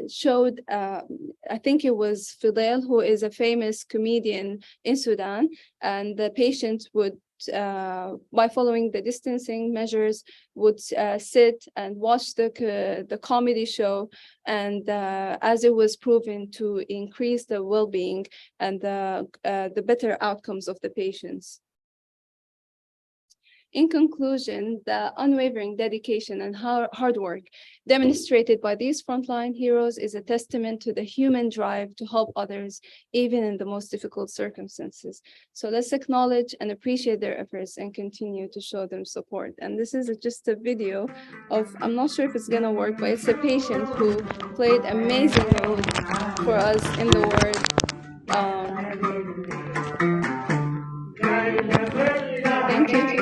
[SPEAKER 3] showed, I think it was Fidel, who is a famous comedian in Sudan, and the patients would, by following the distancing measures, would sit and watch the comedy show, and as it was proven to increase the well-being and the better outcomes of the patients. In conclusion, the unwavering dedication and hard work demonstrated by these frontline heroes is a testament to the human drive to help others, even in the most difficult circumstances. So let's acknowledge and appreciate their efforts and continue to show them support. And this is just a video of, I'm not sure if it's gonna work, but it's a patient who played amazing role for us in the ward. Thank you.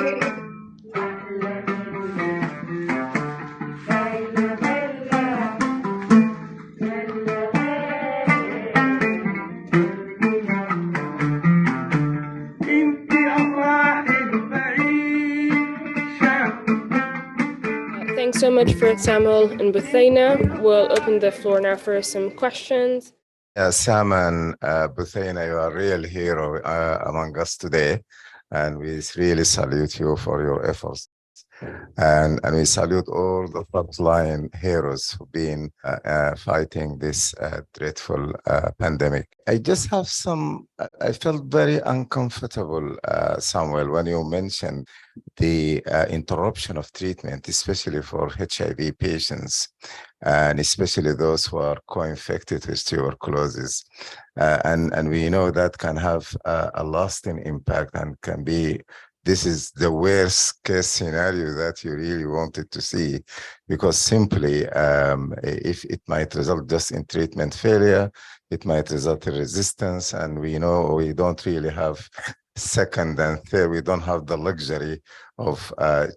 [SPEAKER 2] Thanks so much for Samuel and Buthaina. We'll open the floor now for some questions.
[SPEAKER 4] Sam and Buthaina, you are a real hero among us today, and we really salute you for your efforts. And we salute all the frontline heroes who've been fighting this dreadful pandemic. I just have I felt very uncomfortable, Samuel, when you mentioned the interruption of treatment, especially for HIV patients, and especially those who are co-infected with tuberculosis. And we know that can have a lasting impact and can be, this is the worst case scenario that you really wanted to see, because simply if it might result just in treatment failure, it might result in resistance. And we know we don't really have second and third, we don't have the luxury of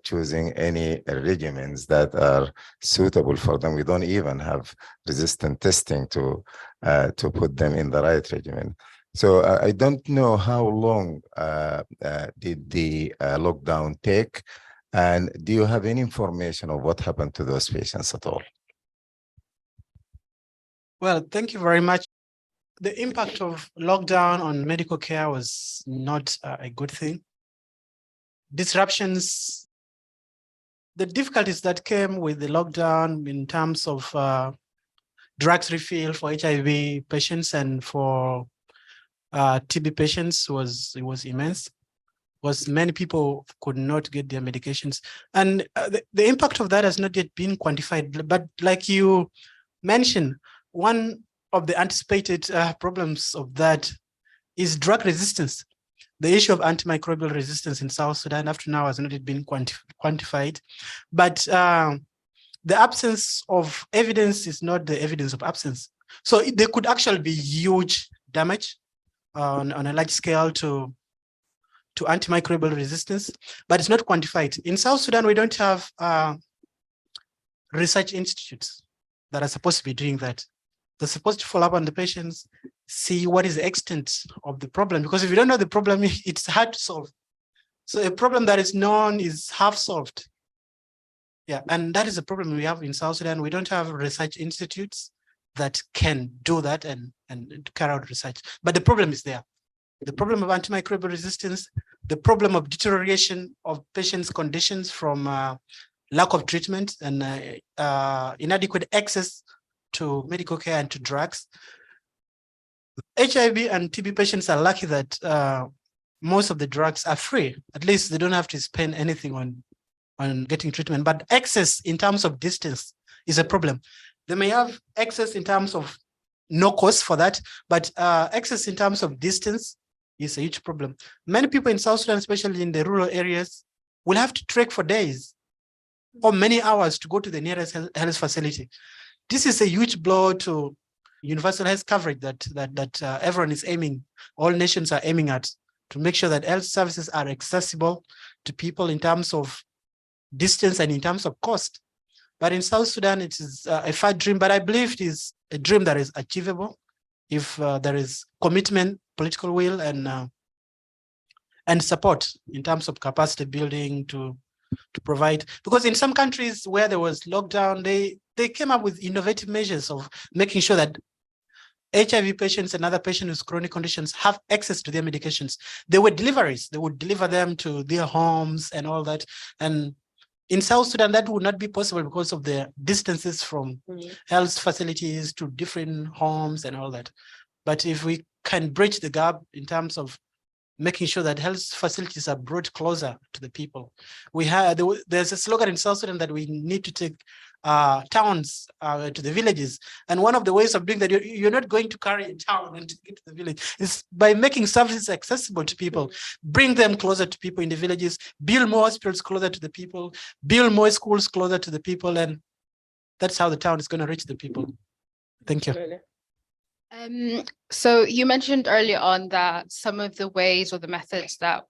[SPEAKER 4] choosing any regimens that are suitable for them. We don't even have resistant testing to put them in the right regimen. So I don't know how long did the lockdown take, and do you have any information of what happened to those patients at all?
[SPEAKER 1] Well, thank you very much. The impact of lockdown on medical care was not a good thing. Disruptions, the difficulties that came with the lockdown in terms of drugs refill for HIV patients and for TB patients was immense. Many people could not get their medications, and the impact of that has not yet been quantified. But like you mentioned, one of the anticipated problems of that is drug resistance. The issue of antimicrobial resistance in South Sudan up to now has not yet been quantified, but the absence of evidence is not the evidence of absence. So there could actually be huge damage on a large scale to antimicrobial resistance, but it's not quantified. In South Sudan, we don't have research institutes that are supposed to be doing that. They're supposed to follow up on the patients, see what is the extent of the problem, because if you don't know the problem, it's hard to solve. So a problem that is known is half solved. Yeah, and that is a problem we have in South Sudan. We don't have research institutes that can do that and carry out research. But the problem is there. The problem of antimicrobial resistance, the problem of deterioration of patients' conditions from lack of treatment and inadequate access to medical care and to drugs. HIV and TB patients are lucky that most of the drugs are free. At least they don't have to spend anything on getting treatment. But access in terms of distance is a problem. They may have access in terms of no cost for that, but access in terms of distance is a huge problem. Many people in South Sudan, especially in the rural areas, will have to trek for days or many hours to go to the nearest health facility. This is a huge blow to universal health coverage that everyone is aiming, all nations are aiming at, to make sure that health services are accessible to people in terms of distance and in terms of cost. But in South Sudan, it is a far dream, but I believe it is a dream that is achievable if there is commitment, political will, and support in terms of capacity building to provide. Because in some countries where there was lockdown, they came up with innovative measures of making sure that HIV patients and other patients with chronic conditions have access to their medications. There were deliveries. They would deliver them to their homes and all that. And in South Sudan, that would not be possible because of the distances from health facilities to different homes and all that. But if we can bridge the gap in terms of making sure that health facilities are brought closer to the people. There's a slogan in South Sudan that we need to take towns to the villages. And one of the ways of doing that, you're not going to carry a town and take it to the village. It's by making services accessible to people, bring them closer to people in the villages, build more hospitals closer to the people, build more schools closer to the people. And that's how the town is going to reach the people. Thank you.
[SPEAKER 5] So you mentioned earlier on that some of the ways or the methods that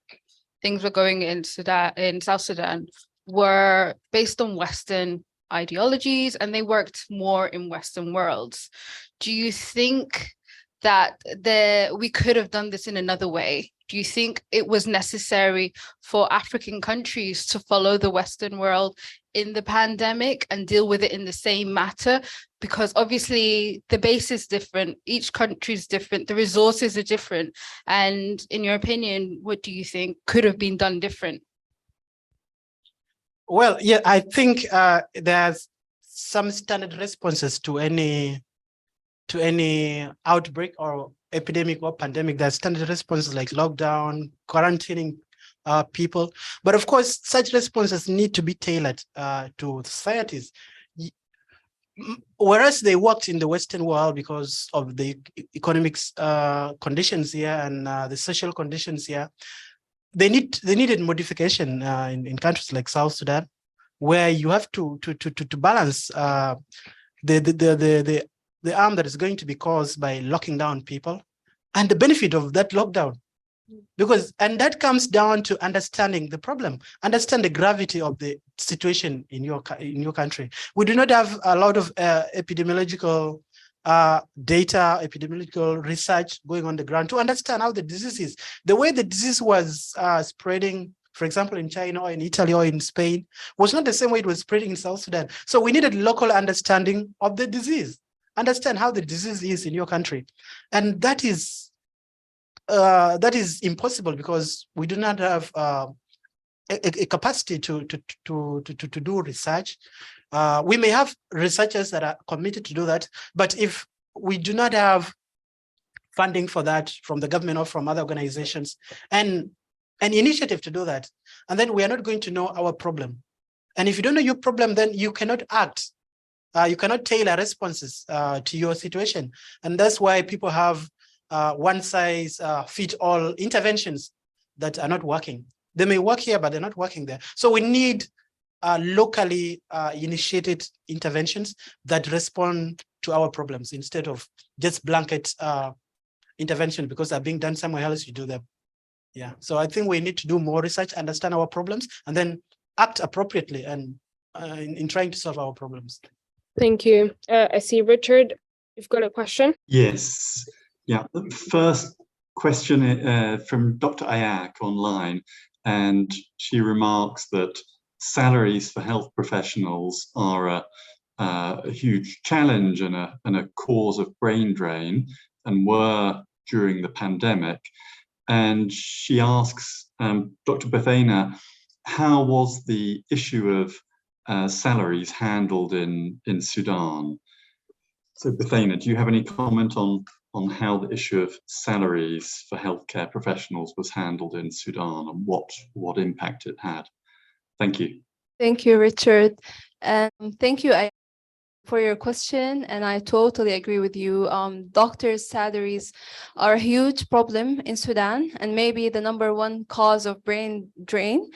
[SPEAKER 5] things were going in South Sudan were based on Western ideologies and they worked more in Western worlds. Do you think that we could have done this in another way? Do you think it was necessary for African countries to follow the Western world in the pandemic and deal with it in the same matter? Because obviously the base is different, each country is different, the resources are different. And in your opinion, what do you think could have been done different?
[SPEAKER 1] Well, yeah, I think there's some standard responses to any outbreak or epidemic or pandemic. There's standard responses like lockdown, quarantining people. But of course, such responses need to be tailored to societies. Whereas they worked in the Western world because of the economic conditions here and the social conditions here, they needed modification in countries like South Sudan, where you have to balance the harm that is going to be caused by locking down people and the benefit of that lockdown. And that comes down to understanding the problem, understand the gravity of the situation in your country. We do not have a lot of epidemiological data, epidemiological research going on the ground to understand how the disease is. The way the disease was spreading, for example, in China or in Italy or in Spain, was not the same way it was spreading in South Sudan. So we needed local understanding of the disease, understand how the disease is in your country. And that is impossible because we do not have a capacity to do research. We may have researchers that are committed to do that, but if we do not have funding for that from the government or from other organizations and an initiative to do that, and then we are not going to know our problem. And if you don't know your problem, then you cannot act. you cannot tailor responses to your situation. And that's why people have one size fit all interventions that are not working. They may work here, but they're not working there. So we need locally initiated interventions that respond to our problems instead of just blanket intervention because they're being done somewhere else, you do them. Yeah, so I think we need to do more research, understand our problems, and then act appropriately and in trying to solve our problems.
[SPEAKER 2] Thank you. I see Richard, you've got a question.
[SPEAKER 6] Yes. Yeah. First question from Dr. Ayak online, and she remarks that salaries for health professionals are a huge challenge and a cause of brain drain, and were during the pandemic. And she asks Dr. Buthaina, how was the issue of salaries handled in Sudan? So Buthaina, do you have any comment on how the issue of salaries for healthcare professionals was handled in Sudan and what impact it had? Thank you.
[SPEAKER 3] Thank you, Richard. And thank you for your question. And I totally agree with you. Doctors' salaries are a huge problem in Sudan and maybe the #1 cause of brain drain.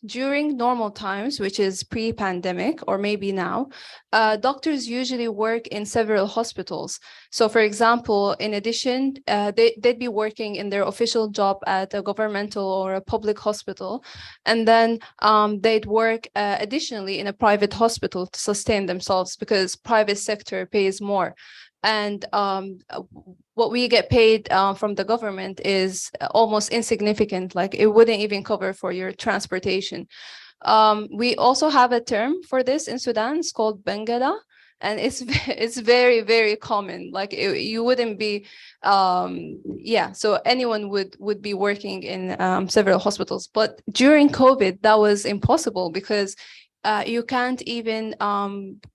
[SPEAKER 3] During normal times, which is pre-pandemic or maybe now, doctors usually work in several hospitals. So for example, in addition, they'd be working in their official job at a governmental or a public hospital. And then they'd work additionally in a private hospital to sustain themselves because private sector pays more. And what we get paid from the government is almost insignificant, like it wouldn't even cover for your transportation. We also have a term for this in Sudan, it's called Bengala, and it's very, very common. Like you wouldn't be, so anyone would be working in several hospitals. But during COVID, that was impossible because you can't even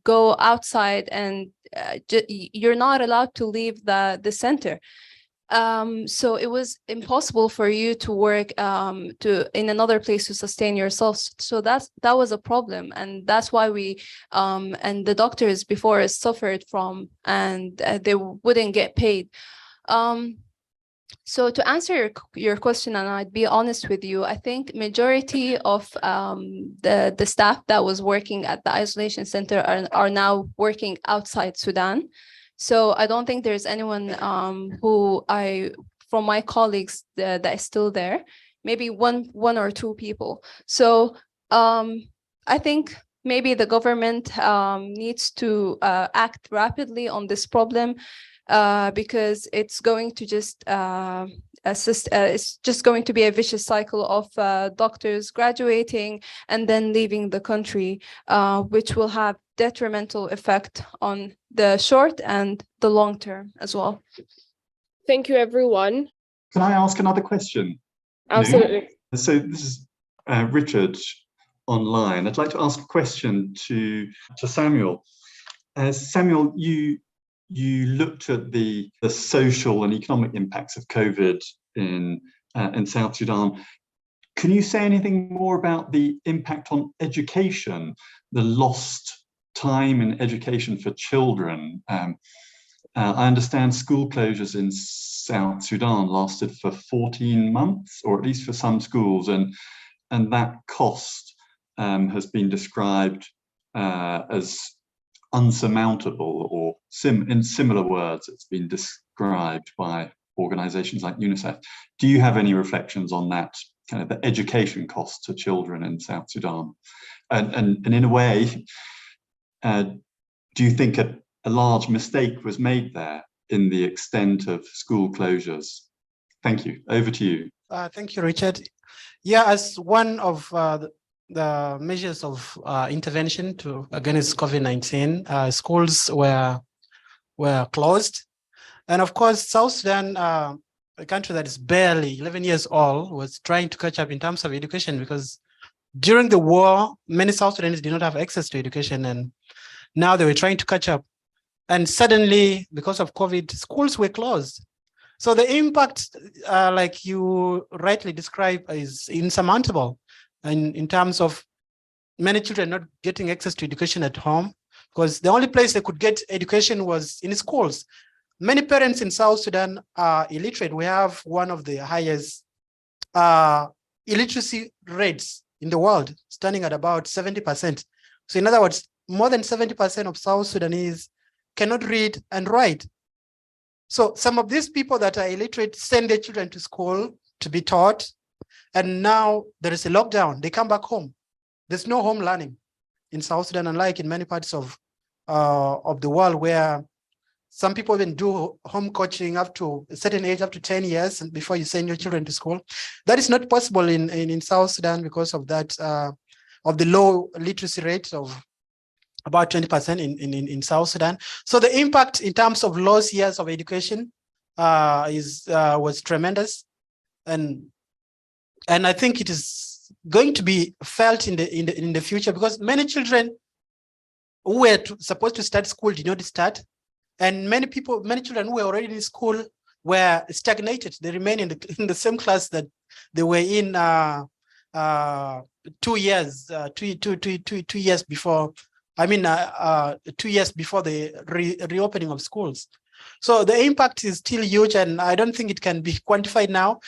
[SPEAKER 3] go outside and you're not allowed to leave the center. So it was impossible for you to work in another place to sustain yourself. So that was a problem, and that's why we and the doctors before us suffered from, and they wouldn't get paid. So to answer your question, and I'd be honest with you, I think majority of the staff that was working at the isolation center are now working outside Sudan. So I don't think there's anyone from my colleagues that is still there, maybe one or two people. So I think maybe the government needs to act rapidly on this problem. Because it's going to just it's just going to be a vicious cycle of doctors graduating and then leaving the country, which will have detrimental effect on the short and the long term as well.
[SPEAKER 2] Thank you, everyone.
[SPEAKER 6] Can I ask another question?
[SPEAKER 2] Absolutely.
[SPEAKER 6] So this is Richard online. I'd like to ask a question to Samuel. Samuel, you looked at the social and economic impacts of COVID in South Sudan. Can you say anything more about the impact on education, the lost time in education for children? I understand school closures in South Sudan lasted for 14 months, or at least for some schools, and that cost has been described as unsurmountable, or in similar words, it's been described by organizations like UNICEF. Do you have any reflections on that, kind of the education costs to children in South Sudan? And in a way, do you think a large mistake was made there in the extent of school closures? Thank you. Over to you.
[SPEAKER 1] Thank you, Richard. Yeah, as one of the measures of intervention against COVID-19, schools were closed. And of course, South Sudan, a country that is barely 11 years old, was trying to catch up in terms of education, because during the war, many South Sudanese did not have access to education, and now they were trying to catch up. And suddenly, because of COVID, schools were closed. So the impact, like you rightly described, is insurmountable. And in terms of many children not getting access to education at home, because the only place they could get education was in schools. Many parents in South Sudan are illiterate. We have one of the highest illiteracy rates in the world, standing at about 70%. So in other words, more than 70% of South Sudanese cannot read and write. So some of these people that are illiterate send their children to school to be taught, and now there is a lockdown. They come back home. There's no home learning in South Sudan, unlike in many parts of the world where some people even do home coaching up to a certain age, up to 10 years before you send your children to school. That is not possible in South Sudan because of that, of the low literacy rate of about 20% in South Sudan. So the impact in terms of lost years of education was tremendous, and I think it is going to be felt in the future, because many children who were supposed to start school did not start. And many children who were already in school were stagnated. They remain in the same class that they were in 2 years, 2 years before. I mean, 2 years before the reopening of schools. So the impact is still huge, and I don't think it can be quantified now.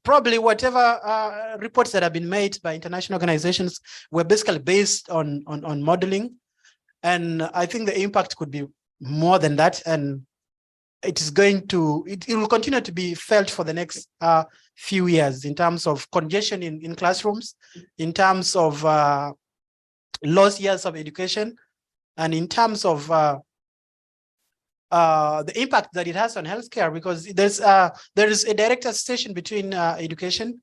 [SPEAKER 1] Probably whatever reports that have been made by international organizations were basically based on modeling, and I think the impact could be more than that, and it will continue to be felt for the next few years in terms of congestion in classrooms, in terms of lost years of education, and in terms of the impact that it has on healthcare, because there is a direct association between education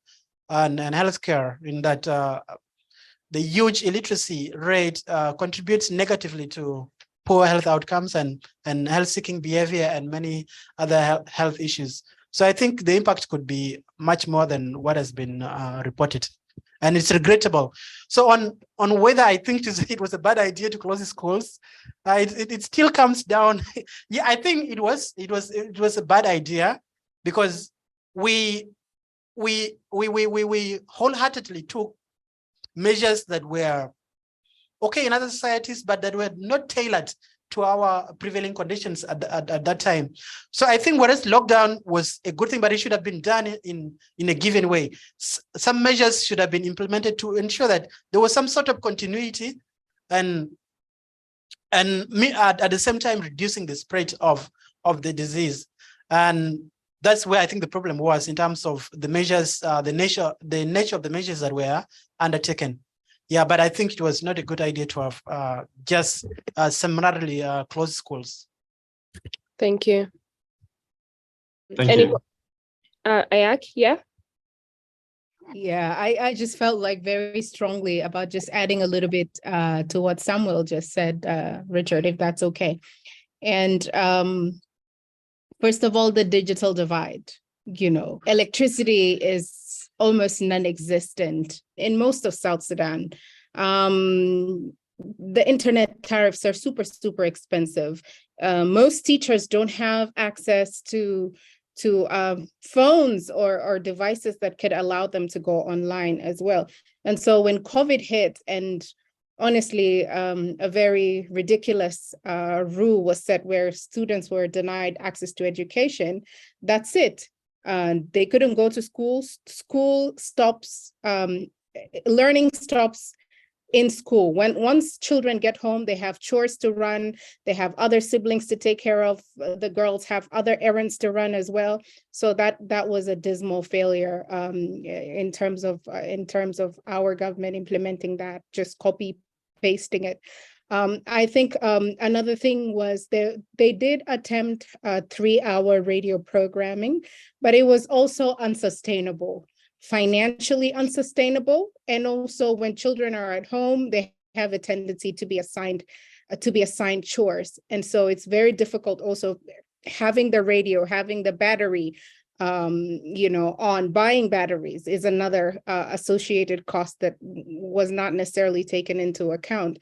[SPEAKER 1] and healthcare, in that the huge illiteracy rate contributes negatively to poor health outcomes and health-seeking behavior and many other health issues. So I think the impact could be much more than what has been reported, and it's regrettable. So on whether I think it was a bad idea to close the schools, it still comes down. Yeah, I think it was a bad idea, because we wholeheartedly took measures that were okay in other societies, but that were not tailored to our prevailing conditions at that time. So I think whereas lockdown was a good thing, but it should have been done in a given way. Some measures should have been implemented to ensure that there was some sort of continuity, and at the same time reducing the spread of the disease. And that's where I think the problem was, in terms of the measures, the nature of the measures that were undertaken. Yeah, but I think it was not a good idea to have just summarily closed schools.
[SPEAKER 2] Thank you.
[SPEAKER 6] Thank you.
[SPEAKER 2] Ayak, yeah?
[SPEAKER 7] Yeah, I just felt like very strongly about just adding a little bit to what Samuel just said, Richard, if that's okay. And first of all, the digital divide. Electricity is almost non-existent in most of South Sudan. The internet tariffs are super expensive. Most teachers don't have access to phones or devices that could allow them to go online as well. And so when COVID hit, and honestly, a very ridiculous rule was set where students were denied access to education, that's it. They couldn't go to school. School stops, learning stops in school. Once children get home, they have chores to run. They have other siblings to take care of. The girls have other errands to run as well. So that was a dismal failure in terms of our government implementing that, just copy pasting it. I think another thing was they did attempt 3-hour radio programming, but it was also unsustainable, financially unsustainable. And also when children are at home, they have a tendency to be assigned chores. And so it's very difficult also having the radio, having the battery, on. Buying batteries is another associated cost that was not necessarily taken into account.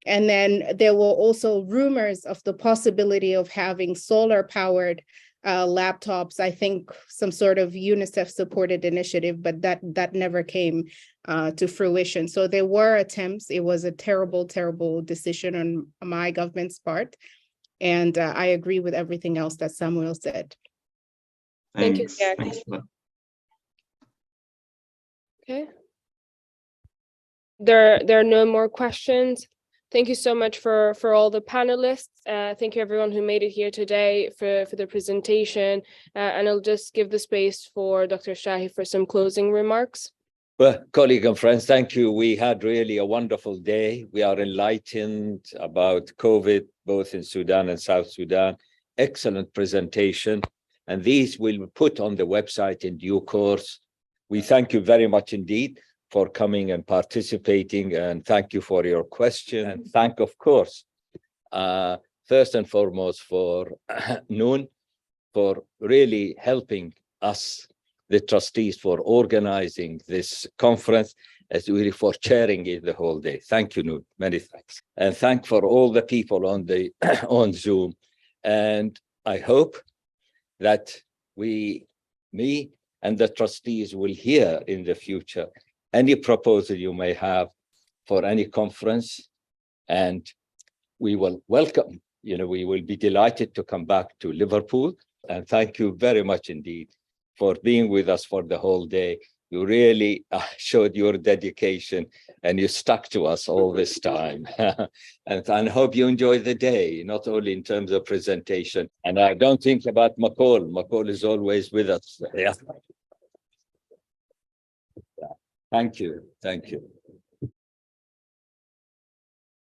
[SPEAKER 7] And then there were also rumors of the possibility of having solar-powered laptops, I think some sort of UNICEF supported initiative, but that never came to fruition. So there were attempts. It was a terrible, terrible decision on my government's part. And I agree with everything else that Samuel said.
[SPEAKER 2] Thank you,
[SPEAKER 6] Thanks.
[SPEAKER 2] Jack.
[SPEAKER 6] Thanks for that.
[SPEAKER 2] Okay. There are no more questions. Thank you so much for all the panelists. Thank you everyone who made it here today for the presentation. And I'll just give the space for Dr. Shahi for some closing remarks.
[SPEAKER 8] Well, colleagues and friends, thank you. We had really a wonderful day. We are enlightened about COVID, both in Sudan and South Sudan. Excellent presentation. And these will be put on the website in due course. We thank you very much indeed for coming and participating, and thank you for your question. And thank, of course, first and foremost for Noon for really helping us, the trustees, for organizing this conference, as really for chairing it the whole day. Thank you, Noon. Many thanks. And thank for all the people on the on Zoom. And I hope that me and the trustees will hear in the future any proposal you may have for any conference, and we will welcome, we will be delighted to come back to Liverpool. And thank you very much indeed for being with us for the whole day. You really showed your dedication and you stuck to us all this time. And I hope you enjoy the day, not only in terms of presentation. And I don't think about McCall. McCall is always with us. Yeah. Thank you. Thank you.